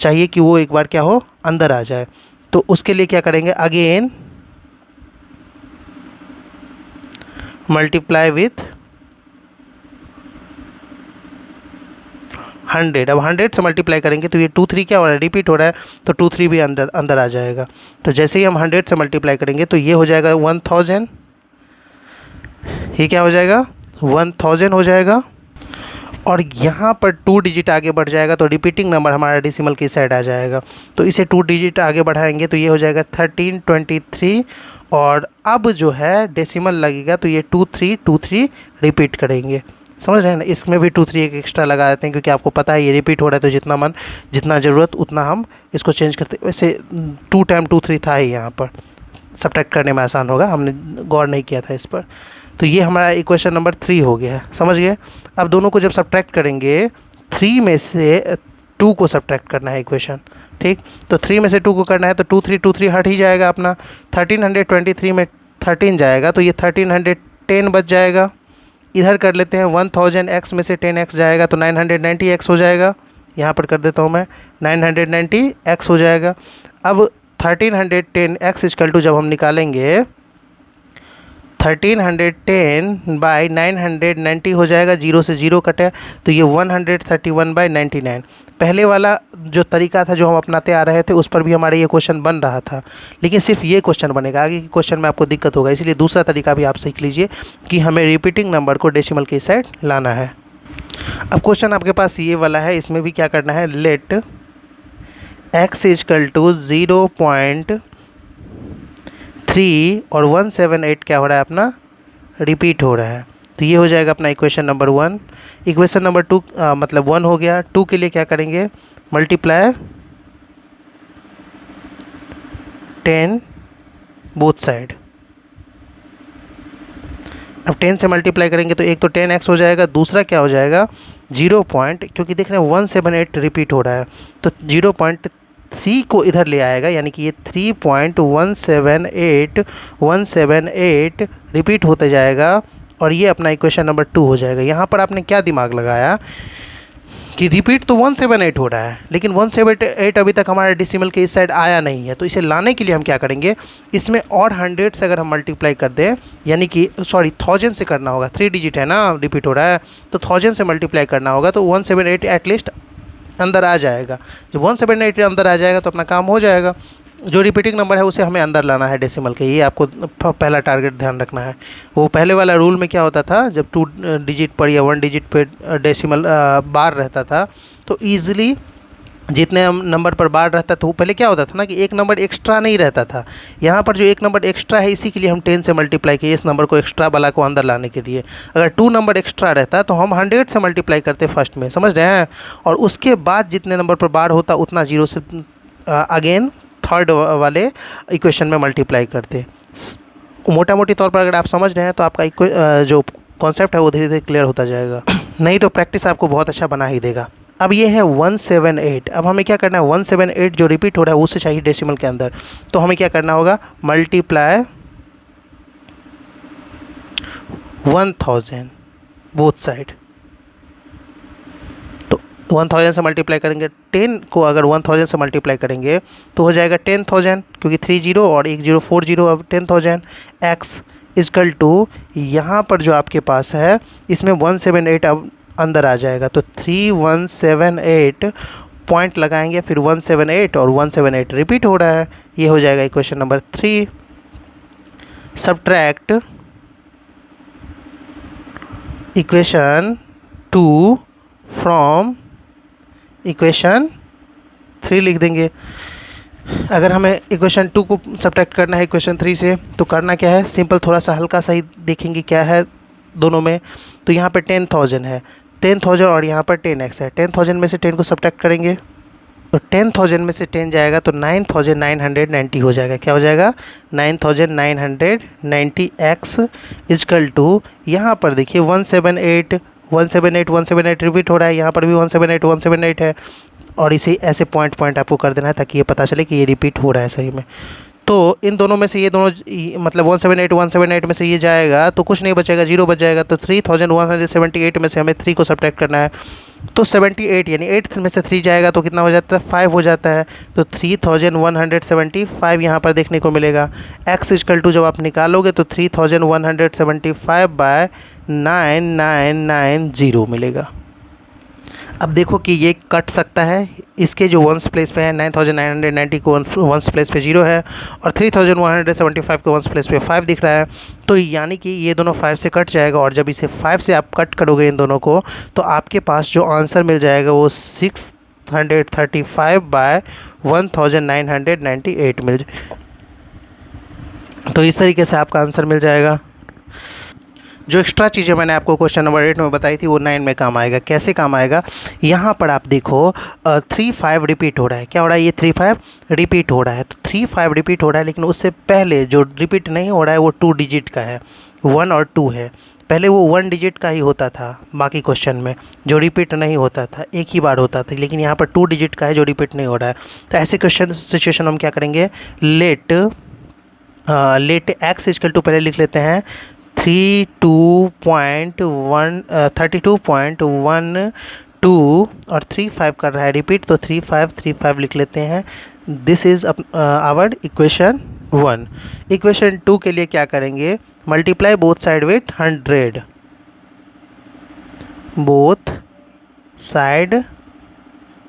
चाहिए कि वो एक बार क्या हो अंदर आ जाए। तो उसके लिए क्या करेंगे, अगेन मल्टीप्लाई विथ 100। अब 100 से मल्टीप्लाई करेंगे तो ये 2 3 क्या हो रहा है रिपीट हो रहा है, तो 2 3 भी अंदर आ जाएगा। तो जैसे ही हम 100 से मल्टीप्लाई करेंगे तो ये हो जाएगा 1000, ये क्या हो जाएगा 1000 हो जाएगा। और यहाँ पर 2 डिजिट आगे बढ़ जाएगा तो रिपीटिंग नंबर हमारा डेसिमल की साइड आ जाएगा। तो इसे 2 डिजिट आगे बढ़ाएंगे तो ये हो जाएगा 1323। और अब जो है डेसिमल लगेगा तो ये 2323 रिपीट करेंगे। समझ रहे हैं ना, इसमें भी 2 3 एक एक्स्ट्रा लगा देते हैं क्योंकि आपको पता है ये रिपीट हो रहा है, तो जितना ज़रूरत उतना हम इसको चेंज करते। वैसे 2 टाइम 2 3 था ही, यहाँ पर सब्ट्रैक्ट करने में आसान होगा, हमने गौर नहीं किया था इस पर। तो ये हमारा इक्वेशन नंबर 3 हो गया है, समझ गए। अब दोनों को जब सब्ट्रैक्ट करेंगे 3 में से 2 को सब्ट्रैक्ट करना है इक्वेशन, ठीक। तो 3 में से 2 को करना है तो 2 3 हट ही जाएगा अपना। 1323 में 13 जाएगा तो ये 1310 बच जाएगा। इधर कर लेते हैं 1000x में से 10x जाएगा तो 990x हो जाएगा। यहाँ पर कर देता हूँ मैं 990x हो जाएगा। अब 1310x इक्वल टू जब हम निकालेंगे 1310 बाई 990 हो जाएगा, 0 से 0 कटे तो ये 131/99। पहले वाला जो तरीका था जो हम अपनाते आ रहे थे उस पर भी हमारे ये क्वेश्चन बन रहा था, लेकिन सिर्फ ये क्वेश्चन बनेगा, आगे के क्वेश्चन में आपको दिक्कत होगा। इसलिए दूसरा तरीका भी आप सीख लीजिए कि हमें रिपीटिंग नंबर को डेसिमल की साइड लाना है। अब क्वेश्चन आपके पास ये वाला है, इसमें भी क्या करना है, लेट x इक्वल टू 0.3 और 178 क्या हो रहा है अपना रिपीट हो रहा है। तो ये हो जाएगा अपना इक्वेशन नंबर 1। इक्वेशन नंबर 2 मतलब 1 हो गया। 2 के लिए क्या करेंगे, मल्टीप्लाई 10 बोथ साइड। अब 10 से मल्टीप्लाई करेंगे तो एक तो 10x हो जाएगा, दूसरा क्या हो जाएगा 0 पॉइंट, क्योंकि देख रहे हैं 178 रिपीट हो रहा है तो 0.3 को इधर ले आएगा, यानी कि ये 3.178 रिपीट होते जाएगा और ये अपना इक्वेशन नंबर 2 हो जाएगा। यहाँ पर आपने क्या दिमाग लगाया कि रिपीट तो 178 हो रहा है, लेकिन 178 अभी तक हमारे डेसिमल के इस साइड आया नहीं है। तो इसे लाने के लिए हम क्या करेंगे, इसमें और 100 से अगर हम मल्टीप्लाई कर दें, यानी कि 1000 से करना होगा, 3 डिजिट है ना रिपीट हो रहा है तो 1000 से मल्टीप्लाई करना होगा तो 178 एटलीस्ट अंदर आ जाएगा। जब 178 अंदर आ जाएगा तो अपना काम हो जाएगा। जो रिपीटिंग नंबर है उसे हमें अंदर लाना है डेसिमल के, ये आपको पहला टारगेट ध्यान रखना है। वो पहले वाला रूल में क्या होता था, जब 2 डिजिट पर या 1 डिजिट पर डेसिमल बार रहता था तो ईजिली जितने नंबर पर बार रहता था वो पहले क्या होता था ना कि एक नंबर एक्स्ट्रा नहीं रहता था। यहाँ पर जो एक नंबर एक्स्ट्रा है इसी के लिए हम 10 से मल्टीप्लाई किए, इस नंबर को एक्स्ट्रा वाला को अंदर लाने के लिए। अगर 2 नंबर एक्स्ट्रा रहता तो हम 100 से मल्टीप्लाई करते फर्स्ट में, समझ रहे हैं, और उसके बाद जितने नंबर पर बार होता उतना 0 से अगेन थर्ड वाले इक्वेशन में मल्टीप्लाई करते। मोटा मोटी तौर पर अगर आप समझ रहे हैं तो आपका जो कॉन्सेप्ट है वो धीरे धीरे क्लियर होता जाएगा, नहीं तो प्रैक्टिस आपको बहुत अच्छा बना ही देगा। अब ये है 178। अब हमें क्या करना है, 178 जो रिपीट हो रहा है उसे चाहिए डेसिमल के अंदर, तो हमें क्या करना होगा, मल्टीप्लाई 1000 बोथ साइड। तो 1000 से मल्टीप्लाई करेंगे, 10 को अगर 1000 से मल्टीप्लाई करेंगे तो हो जाएगा 10,000, क्योंकि 30 और 1040 अब 10,000 x इक्वल टू यहाँ पर जो आपके पास है इसमें 178 अब अंदर आ जाएगा तो 3178 पॉइंट लगाएंगे, फिर 178 और 178 रिपीट हो रहा है, ये हो जाएगा equation number 3। Subtract equation 2 from equation 3 लिख देंगे। अगर हमें इक्वेशन 2 को सब्ट्रैक्ट करना है इक्वेशन 3 से तो करना क्या है, सिंपल थोड़ा सा हल्का सा ही देखेंगे क्या है दोनों में। तो यहाँ पे 10,000 है, 10,000 और यहाँ पर 10x है, 10,000 में से 10 को सब्ट्रैक्ट करेंगे तो 10,000 में से 10 जाएगा तो 9,990 हो जाएगा। क्या हो जाएगा? 9,990 x इजकल टू, यहाँ पर देखिए 178 178 178 रिपीट हो रहा है, यहाँ पर भी 178 178 है, और इसे ऐसे पॉइंट पॉइंट आपको कर देना है ताकि ये पता चले कि ये रिपीट हो रहा है सही में। तो इन दोनों में से ये दोनों मतलब 178 में से ये जाएगा तो कुछ नहीं बचेगा, 0 बच जाएगा। तो 3,178 में से हमें 3 को सब्ट्रैक्ट करना है, तो 78 यानी 8 में से 3 जाएगा तो कितना हो जाता है? 5 हो जाता है। तो 3,175 यहाँ पर देखने को मिलेगा। x इजकल टू जब आप निकालोगे तो 3,175 बाय 9990 मिलेगा। अब देखो कि ये कट सकता है, इसके जो वंस प्लेस पे है 9,990 को वंस प्लेस पे 0 है और 3,175 को वंस प्लेस पे 5 दिख रहा है, तो यानी कि ये दोनों 5 से कट जाएगा। और जब इसे 5 से आप कट करोगे इन दोनों को तो आपके पास जो आंसर मिल जाएगा वो 635 बाय 1,998 मिल जाएगा। तो इस तरीके से आपका आंसर मिल जाएगा। जो एक्स्ट्रा चीज़ें मैंने आपको क्वेश्चन नंबर 8 में बताई थी वो 9 में काम आएगा। कैसे काम आएगा? यहाँ पर आप देखो 3-5 रिपीट हो रहा है। क्या हो रहा है? ये 3-5 रिपीट हो रहा है। तो 3-5 रिपीट हो रहा है, लेकिन उससे पहले जो रिपीट नहीं हो रहा है वो 2 डिजिट का है, 1 और 2 है। पहले वो 1 डिजिट का ही होता था, बाकी क्वेश्चन में जो रिपीट नहीं होता था, एक ही बार होता था, लेकिन यहाँ पर 2 डिजिट का है जो रिपीट नहीं हो रहा है। तो ऐसे क्वेश्चन सिचुएशन हम क्या करेंगे? लेट एक्स इजकल टू पहले लिख लेते हैं 32.12 और 35 कर रहा है रिपीट, तो 35 लिख लेते हैं। This is our equation 1। Equation 2 के लिए क्या करेंगे? Multiply both side with 100, both side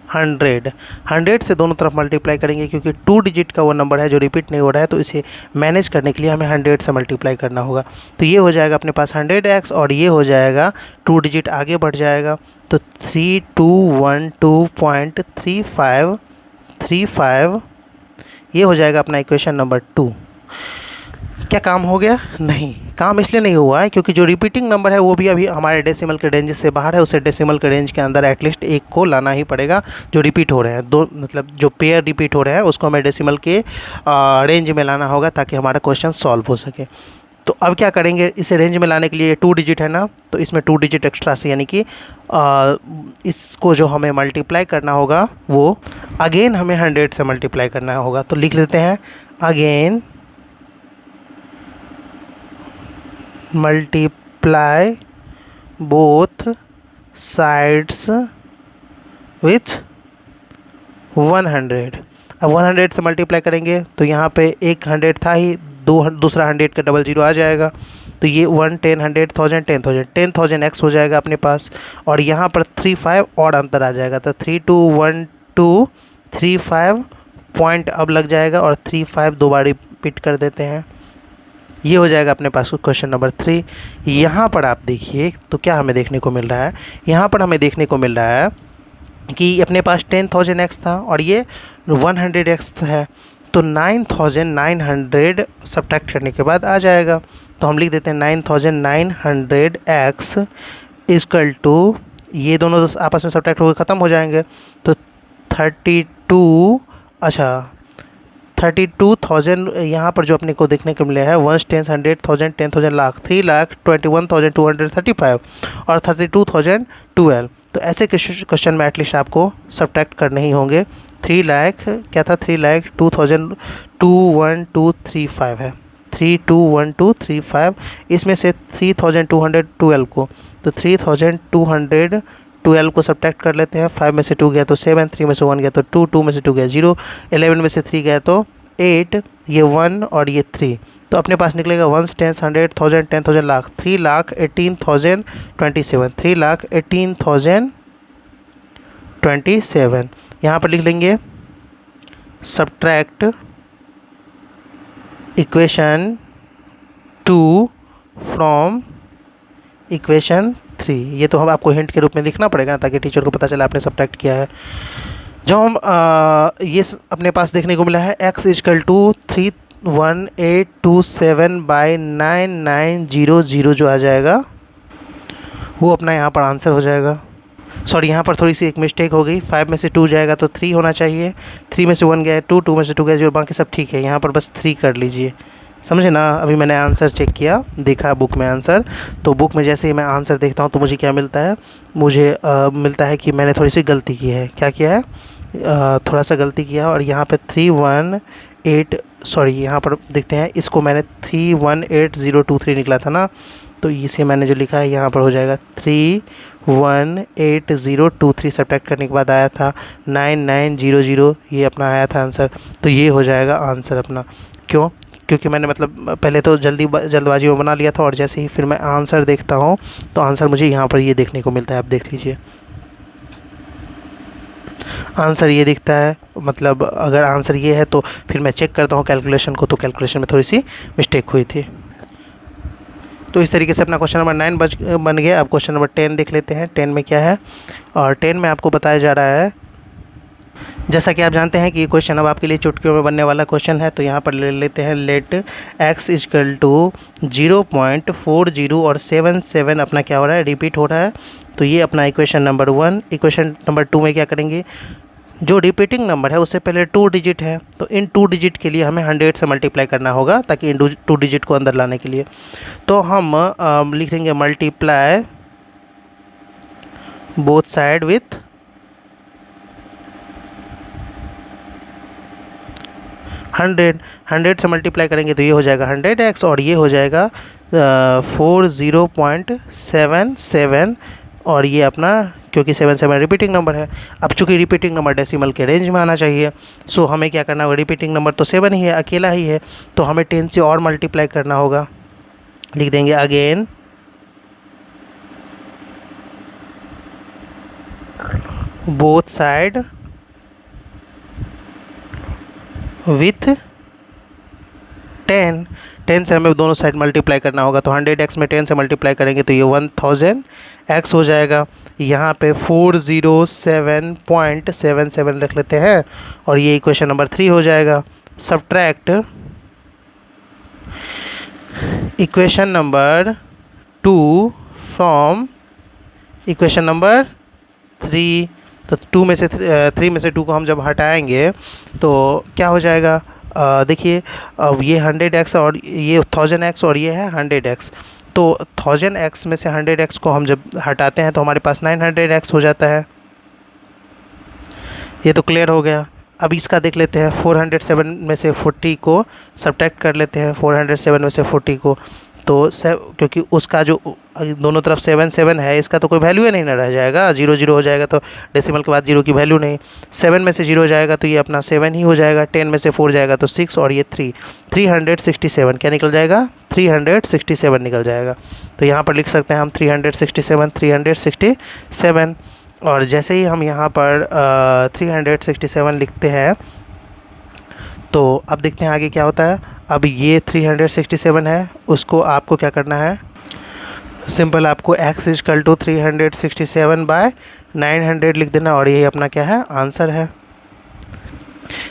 100 से दोनों तरफ मल्टीप्लाई करेंगे, क्योंकि 2 डिजिट का वो नंबर है जो रिपीट नहीं हो रहा है, तो इसे मैनेज करने के लिए हमें 100 से मल्टीप्लाई करना होगा। तो ये हो जाएगा अपने पास 100x और ये हो जाएगा 2 डिजिट आगे बढ़ जाएगा, तो 3212.3535 ये हो जाएगा अपना इक्वेशन नंबर 2। क्या काम हो गया? नहीं, काम इसलिए नहीं हुआ है क्योंकि जो रिपीटिंग नंबर है वो भी अभी हमारे डेसिमल के रेंज से बाहर है। उसे डेसिमल के रेंज के अंदर एटलीस्ट एक को लाना ही पड़ेगा जो रिपीट हो रहे हैं। दो मतलब जो पेयर रिपीट हो रहे हैं उसको हमें डेसिमल के रेंज में लाना होगा ताकि हमारा क्वेश्चन सॉल्व हो सके। तो अब क्या करेंगे? इसे रेंज में लाने के लिए 2 डिजिट है ना, तो इसमें 2 डिजिट एक्स्ट्रा से, यानी कि इसको जो हमें मल्टीप्लाई करना होगा वो अगेन हमें 100 से मल्टीप्लाई करना होगा। तो लिख लेते हैं again multiply both sides with 100। अब 100 से मल्टीप्लाई करेंगे तो यहाँ पे एक 100 था ही, दूसरा 100 का डबल 0 आ जाएगा, तो ये 1 10 100 1000 10,000x हो जाएगा अपने पास। और यहाँ पर 35 और अंतर आ जाएगा, तो 321235 पॉइंट अब लग जाएगा और 35 दो बार रिपीट कर देते हैं। ये हो जाएगा अपने पास क्वेश्चन नंबर 3। यहाँ पर आप देखिए तो क्या हमें देखने को मिल रहा है? यहाँ पर हमें देखने को मिल रहा है कि अपने पास 10,000x था और ये 100x है, तो 9,900 सब्ट्रैक्ट करने के बाद आ जाएगा। तो हम लिख देते हैं 9,900x इजकल टू, ये दोनों आपस में सब्ट्रैक्ट होकर ख़त्म हो जाएंगे, तो 32,000 यहाँ पर जो अपने को देखने को मिला है 1 10 100 10,000 लाख 3,21,235 और 32,012। तो ऐसे क्वेश्चन में एटलीस्ट आपको सब्ट्रैक्ट करने ही होंगे। 3 लाख क्या था? 3,02,1235 है, 3,21235। इसमें से 3,212 को, तो 3,212 को सब्ट्रैक्ट कर लेते हैं। 5 में से 2 गया तो 7, 3 में से 1 गया तो 2, 2 में से 2 गया 0, 11 में से 3 गया तो 8, ये 1 और ये 3, तो अपने पास निकलेगा 1 10 100 1000 10,000 लाख 3,18,027 3,18,027। यहाँ पर लिख लेंगे सब्ट्रैक्ट इक्वेशन 2 फ्रॉम इक्वेशन 3। ये तो हम आपको हिंट के रूप में लिखना पड़ेगा ताकि टीचर को पता चले आपने सब्ट्रैक्ट किया है। जब हम ये अपने पास देखने को मिला है x इजकल टू 31827 बाई 9900 जो आ जाएगा वो अपना यहाँ पर आंसर हो जाएगा। सॉरी, यहाँ पर थोड़ी सी एक मिस्टेक हो गई, 5 में से 2 जाएगा तो 3 होना चाहिए, 3 में से 1 गया 2, 2 में से 2 गया 0, बाकी सब ठीक है। यहाँ पर बस 3 कर लीजिए, समझे ना। अभी मैंने आंसर चेक किया, देखा बुक में आंसर, तो बुक में जैसे ही मैं आंसर देखता हूँ तो मुझे क्या मिलता है, मुझे मिलता है कि मैंने थोड़ी सी गलती की है। क्या किया है, थोड़ा सा गलती किया, और यहाँ पे 318, सॉरी यहाँ पर देखते हैं, इसको मैंने 318023 निकला था ना, तो इसे मैंने जो लिखा है यहाँ पर हो जाएगा 318023, सब्ट्रैक्ट करने के बाद आया था 9900, ये अपना आया था आंसर। तो ये हो जाएगा आंसर अपना। क्यों? क्योंकि मैंने मतलब पहले तो जल्दबाजी में बना लिया था, और जैसे ही फिर मैं आंसर देखता हूँ तो आंसर मुझे यहाँ पर ये देखने को मिलता है। आप देख लीजिए, आंसर ये दिखता है। मतलब अगर आंसर ये है तो फिर मैं चेक करता हूँ कैलकुलेशन को, तो कैलकुलेशन में थोड़ी सी मिस्टेक हुई थी। तो इस तरीके से अपना क्वेश्चन नंबर 9 बन गया। अब क्वेश्चन नंबर 10 देख लेते हैं। 10 में क्या है, और 10 में आपको बताया जा रहा है, जैसा कि आप जानते हैं कि ये क्वेश्चन अब आपके लिए चुटकियों में बनने वाला क्वेश्चन है। तो यहाँ पर ले लेते हैं, लेट x इक्वल टू 0.40 और 77 अपना क्या हो रहा है, रिपीट हो रहा है। तो ये अपना इक्वेशन नंबर 1। इक्वेशन नंबर 2 में क्या करेंगे, जो रिपीटिंग नंबर है उससे पहले 2 डिजिट है, तो इन 2 डिजिट के लिए हमें 100 से मल्टीप्लाई करना होगा, ताकि इन 2 डिजिट को अंदर लाने के लिए। तो हम लिख देंगे मल्टीप्लाई बोथ साइड विथ 100 से मल्टीप्लाई करेंगे तो ये हो जाएगा 100x, और ये हो जाएगा 40.77, और ये अपना, क्योंकि 77 रिपीटिंग नंबर है। अब चूंकि रिपीटिंग नंबर डेसिमल के रेंज में आना चाहिए, सो हमें क्या करना होगा, रिपीटिंग नंबर तो 7 ही है, अकेला ही है, तो हमें 10 से और मल्टीप्लाई करना होगा। लिख देंगे अगेन बोथ साइड विथ 10 से हमें दोनों साइड मल्टीप्लाई करना होगा। तो 100x में 10 से मल्टीप्लाई करेंगे तो ये 1000x हो जाएगा। यहाँ पे 407.77 रख लेते हैं, और ये इक्वेशन नंबर 3 हो जाएगा। Subtract equation number 2 from equation number 3। तो 3 में से 2 को हम जब हटाएंगे तो क्या हो जाएगा, देखिए अब ये 100x और ये 1000x और ये है 100x, तो 1000x में से 100x को हम जब हटाते हैं तो हमारे पास 900x हो जाता है। ये तो क्लियर हो गया। अब इसका देख लेते हैं, 407 में से 40 को सब्ट्रैक्ट कर लेते हैं, 407 में से 40 को, तो क्योंकि उसका जो दोनों तरफ 7 है, इसका तो कोई वैल्यू ही नहीं ना रह जाएगा, 0 हो जाएगा, तो डेसिमल के बाद 0 की वैल्यू नहीं। 7 में से 0 जाएगा तो ये अपना 7 ही हो जाएगा। 10 में से 4 जाएगा तो 6, और ये 367 क्या निकल जाएगा, 367 निकल जाएगा। तो यहाँ पर लिख सकते हैं हम 367, और जैसे ही हम यहाँ पर 367 लिखते हैं तो अब देखते हैं आगे क्या होता है। अब ये 367 है, उसको आपको क्या करना है, सिंपल आपको x इक्वल टू 367/900 लिख देना, और ये अपना क्या है, आंसर है।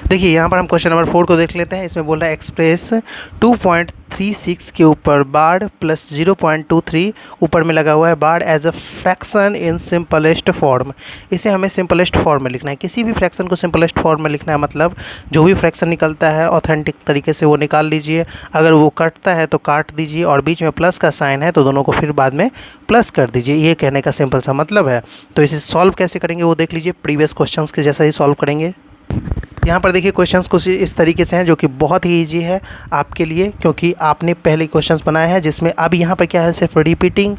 देखिए यहाँ पर हम क्वेश्चन नंबर 4 को देख लेते हैं। इसमें बोल रहा है एक्सप्रेस 2.36 के ऊपर बार प्लस 0.23 ऊपर में लगा हुआ है bar as a fraction in simplest form. इसे हमें सिंपलेस्ट फॉर्म में लिखना है। किसी भी फ्रैक्शन को सिंपलेस्ट फॉर्म में लिखना है, मतलब जो भी फ्रैक्शन निकलता है ऑथेंटिक तरीके से वो निकाल लीजिए। अगर वो कटता है तो काट दीजिए, और बीच में प्लस का साइन है तो दोनों को फिर बाद में प्लस कर दीजिए। ये कहने का सिंपल सा मतलब है। तो इसे सॉल्व कैसे करेंगे वो देख लीजिए, प्रीवियस क्वेश्चंस के जैसा ही सॉल्व करेंगे। यहाँ पर देखिए क्वेश्चंस कुछ इस तरीके से हैं जो कि बहुत ही इजी है आपके लिए, क्योंकि आपने पहले क्वेश्चंस बनाए हैं जिसमें अब यहाँ पर क्या है, सिर्फ रिपीटिंग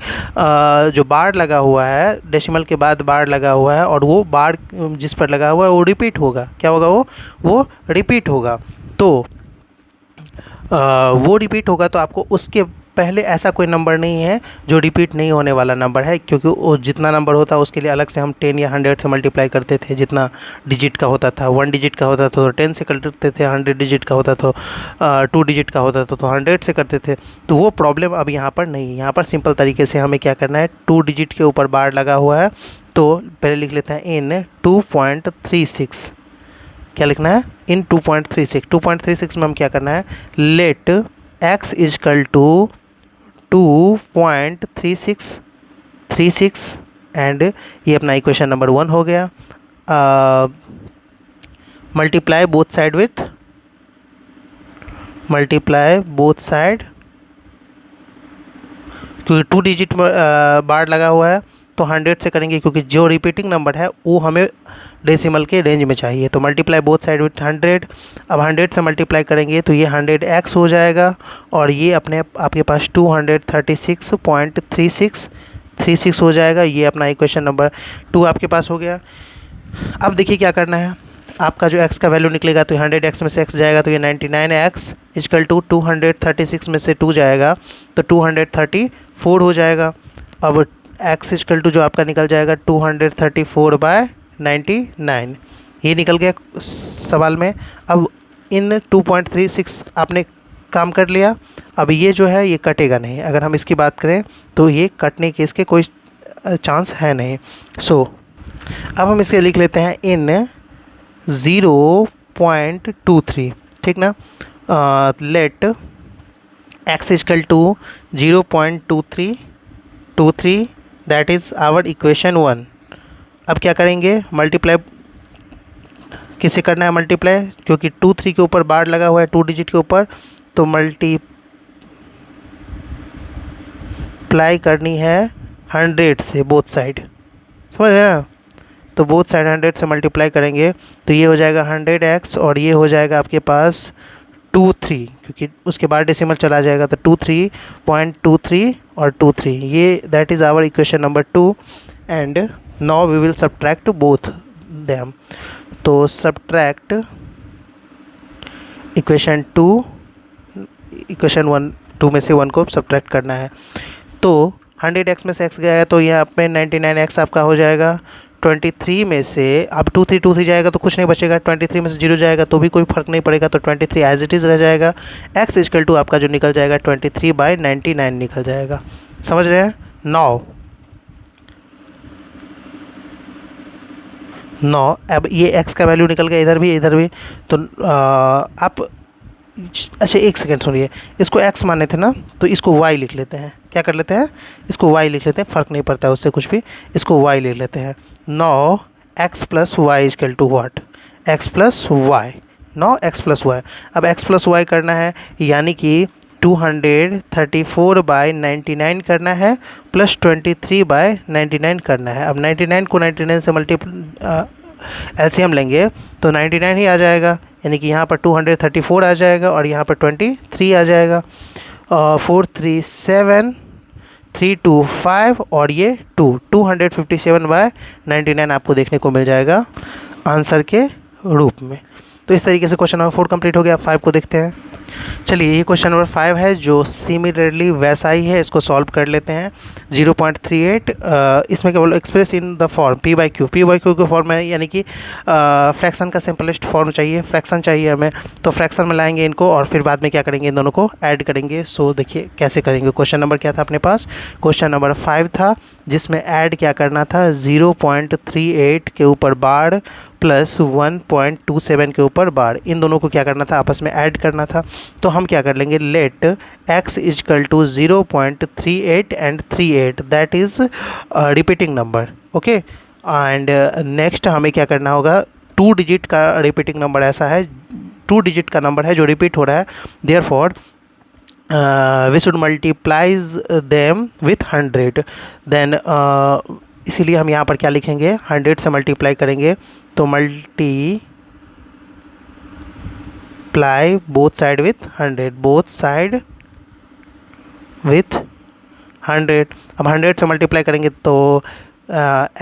जो बार लगा हुआ है, डेसिमल के बाद बार लगा हुआ है, और वो बार जिस पर लगा हुआ है वो रिपीट होगा। क्या होगा, वो रिपीट होगा। तो वो रिपीट होगा तो आपको उसके पहले ऐसा कोई नंबर नहीं है जो रिपीट नहीं होने वाला नंबर है, क्योंकि वो जितना नंबर होता है उसके लिए अलग से हम 10 या 100 से मल्टीप्लाई करते थे। जितना डिजिट का होता था, 1 डिजिट का होता था तो 10 से करते थे, 100 डिजिट का होता तो 2 डिजिट का होता था तो 100 से करते थे। तो वो प्रॉब्लम अब यहाँ पर नहीं है। यहाँ पर सिंपल तरीके से हमें क्या करना है, 2 डिजिट के ऊपर बार लगा हुआ है तो पहले लिख लेते हैं इन 2.36। क्या लिखना है, इन 2.36। 2.36 में हम क्या करना है, let x equal to 2.36 and ये अपना इक्वेशन नंबर 1 हो गया। Multiply both side with, multiply both side, क्योंकि 2 डिजिट बार लगा हुआ है तो 100 से करेंगे, क्योंकि जो रिपीटिंग नंबर है वो हमें डेसिमल के रेंज में चाहिए। तो मल्टीप्लाई बोथ साइड विथ 100। अब 100 से मल्टीप्लाई करेंगे तो ये 100x हो जाएगा और ये अपने आपके पास 236.36 हो जाएगा। ये अपना इक्वेशन नंबर 2 आपके पास हो गया। अब देखिए क्या करना है, आपका जो x का वैल्यू निकलेगा तो 100x में से x जाएगा तो ये 99x इक्वल टू 236 में से 2 जाएगा तो 234 हो जाएगा। अब x इक्वल टू जो आपका निकल जाएगा 234/99, ये निकल गया सवाल में। अब इन 2.36 आपने काम कर लिया। अब ये जो है ये कटेगा नहीं, अगर हम इसकी बात करें तो ये कटने के इसके कोई चांस है नहीं। सो अब हम इसके लिख लेते हैं इन 0.23, ठीक ना। Let x equal to 0.23 that is our equation 1। अब क्या करेंगे, मल्टीप्लाई किसे करना है, मल्टीप्लाई, क्योंकि 2-3 के ऊपर बार लगा हुआ है 2 डिजिट के ऊपर, तो मल्टीप्लाई करनी है 100 से बोथ साइड, समझ रहे हैं ना। तो बोथ साइड 100 से मल्टीप्लाई करेंगे तो ये हो जाएगा 100x और ये हो जाएगा आपके पास 23, क्योंकि उसके बाद डेसिमल चला जाएगा तो 23.23 और 23, ये that is our equation number 2। And now we will subtract both them. तो सब्ट्रैक्ट इक्वेशन 2, इक्वेशन 1 2 में से 1 को सब्ट्रैक्ट करना है। तो 100x में से x गया है तो यहाँ पे 99x आपका हो जाएगा। 23 में से अब 23 जाएगा तो कुछ नहीं बचेगा, 23 में से 0 जाएगा तो भी कोई फर्क नहीं पड़ेगा, तो 23 एज इट इज़ रह जाएगा। x इक्वल टू आपका जो निकल जाएगा 23/99 निकल जाएगा, समझ रहे हैं। नौ अब ये x का वैल्यू निकल गया इधर भी तो आप अच्छा एक सेकेंड सुनिए, इसको x माने थे ना तो इसको y लिख लेते हैं। क्या कर लेते हैं, इसको y लिख लेते हैं, फ़र्क नहीं पड़ता है उससे कुछ भी, इसको y लिख लेते हैं। 9x + y equal to what, x + y, 9x + y। अब x + y करना है यानी कि 234/99 करना है प्लस 23/99 करना है। अब 99 को 99 से एलसीएम लेंगे तो 99 ही आ जाएगा, यानी कि यहाँ पर 234 आ जाएगा और यहाँ पर 23 आ जाएगा। 437,325 और ये 257/99 आपको देखने को मिल जाएगा आंसर के रूप में। तो इस तरीके से क्वेश्चन नंबर 4 कंप्लीट हो गया। 5 को देखते हैं। चलिए ये क्वेश्चन नंबर 5 है जो सिमिलरली वैसा ही है, इसको सॉल्व कर लेते हैं। 0.38 इसमें केवल express in the form p/q के फॉर्म में, यानी कि फ्रैक्शन का सिंपलेस्ट फॉर्म चाहिए, फ्रैक्शन चाहिए हमें, तो फ्रैक्शन में लाएंगे इनको और फिर बाद में क्या करेंगे, इन दोनों को ऐड करेंगे। सो देखिए कैसे करेंगे। क्वेश्चन नंबर क्या था अपने पास, क्वेश्चन नंबर 5 था जिसमें ऐड क्या करना था, 0.38 के ऊपर बार प्लस 1.27 के ऊपर बार, इन दोनों को क्या करना था, आपस में ऐड करना था। तो हम क्या कर लेंगे, let x equal to 0.38 and 38 that is repeating number, okay. And next हमें क्या करना होगा, 2 डिजिट का रिपीटिंग नंबर ऐसा है, 2 डिजिट का नंबर है जो रिपीट हो रहा है, therefore we should multiplies them with 100। Then इसीलिए हम यहाँ पर क्या लिखेंगे, 100 से मल्टीप्लाई करेंगे तो multiply both side with 100, both side with 100। अब 100 से मल्टीप्लाई करेंगे तो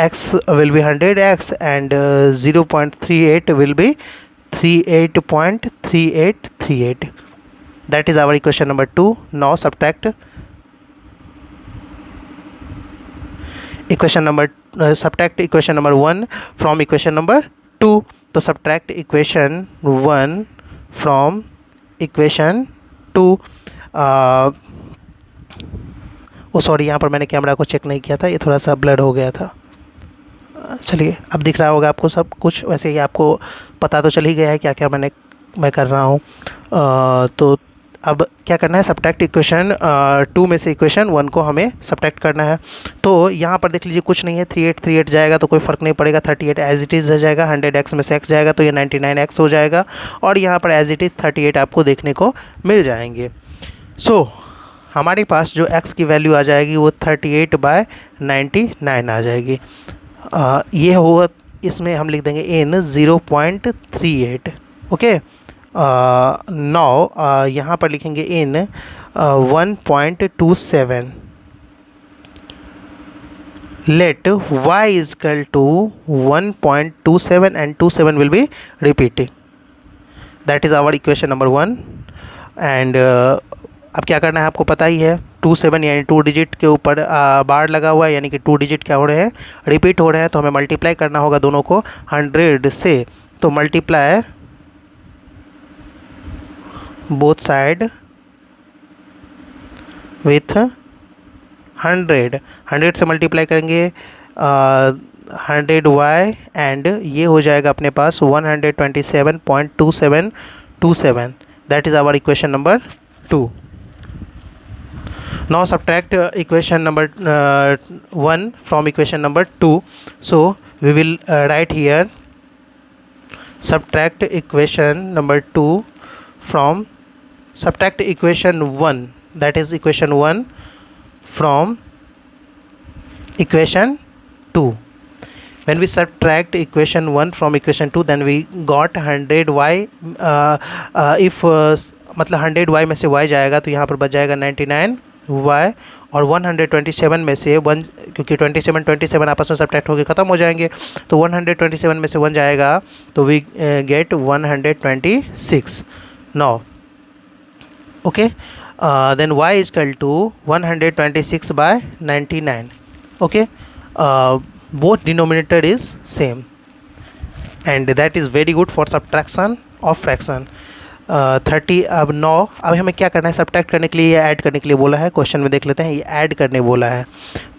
x will be 100x and 0.38 will be 38.3838। That is our equation number 2। Now subtract equation number equation number 1 from equation number 2। तो subtract equation 1 from equation 2। Sorry यहाँ पर मैंने camera को check नहीं किया था, ये थोड़ा सा ब्लर हो गया था। चलिए अब दिख रहा होगा आपको सब कुछ, वैसे ही आपको पता तो चल ही गया है क्या क्या मैं कर रहा हूँ। तो अब क्या करना है, सब्ट्रैक्ट इक्वेशन 2 में से इक्वेशन 1 को हमें सब्ट्रैक्ट करना है। तो यहाँ पर देख लीजिए कुछ नहीं है, 38 जाएगा तो कोई फ़र्क नहीं पड़ेगा, 38 एज इट इज़ रह जाएगा, 100x में से x जाएगा तो ये 99x हो जाएगा, और यहाँ पर एज इट इज़ 38 आपको देखने को मिल जाएंगे। सो हमारे पास जो x की वैल्यू आ जाएगी वो 38/99 आ जाएगी। ये हो, इसमें हम लिख देंगे इन 0.38। ओके, नाउ यहाँ पर लिखेंगे इन 1.27। Let y is equal to 1.27 and 27 will be repeating. That is our equation number 1. And अब क्या करना है आपको पता ही है, 27 यानी 2 डिजिट के ऊपर बार लगा हुआ है, यानी कि 2 डिजिट क्या हो रहे हैं, रिपीट हो रहे हैं। तो हमें मल्टीप्लाई करना होगा दोनों को 100 से। तो मल्टीप्लाई बोथ साइड विथ 100 से मल्टीप्लाई करेंगे 100y, एंड ये हो जाएगा अपने पास 127.2727। That is our equation number 2. Now subtract equation number 1 from equation number 2. So we will write here subtract equation number 2 from subtract equation 1, that is equation 1 from equation 2. When we subtract equation 1 from equation 2, then we got 100y. If मतलब 100y में से y जाएगा तो यहाँ पर बच जाएगा 99y, और 127 में से 1, क्योंकि 27 आपस में सब्ट्रैक्ट होकर ख़त्म हो जाएंगे, तो 127 में से 1 जाएगा तो we get 126. Now okay, then y is equal to 126/99. Okay, both denominator is same, and that is very good for subtraction of fraction. 30 अब 9, अब हमें क्या करना है, सब्ट्रैक्ट करने के लिए या ऐड करने के लिए बोला है, क्वेश्चन में देख लेते हैं, ये ऐड करने बोला है।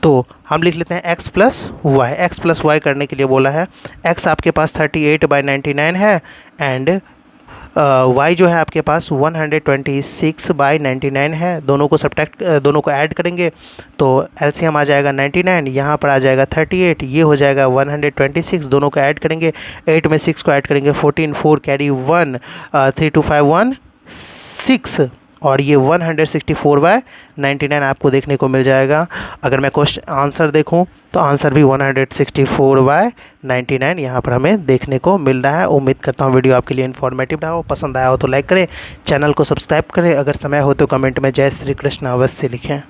तो हम लिख लेते हैं x प्लस वाई करने के लिए बोला है। x आपके पास 38/99 है, एंड y जो है आपके पास 126/99 है। दोनों को दोनों को ऐड करेंगे तो एलसीएम आ जाएगा 99, यहाँ पर आ जाएगा 38, ये हो जाएगा 126। दोनों को ऐड करेंगे, 8 में 6 को ऐड करेंगे 14, 4 कैरी 1, 3 2 5 1 6, और ये 164/99 आपको देखने को मिल जाएगा। अगर मैं क्वेश्चन आंसर देखूं तो आंसर भी 164/99 यहाँ पर हमें देखने को मिल रहा है। उम्मीद करता हूँ वीडियो आपके लिए इन्फॉर्मेटिव रहा हो, पसंद आया हो तो लाइक करें, चैनल को सब्सक्राइब करें, अगर समय हो तो कमेंट में जय श्री कृष्ण अवश्य लिखें।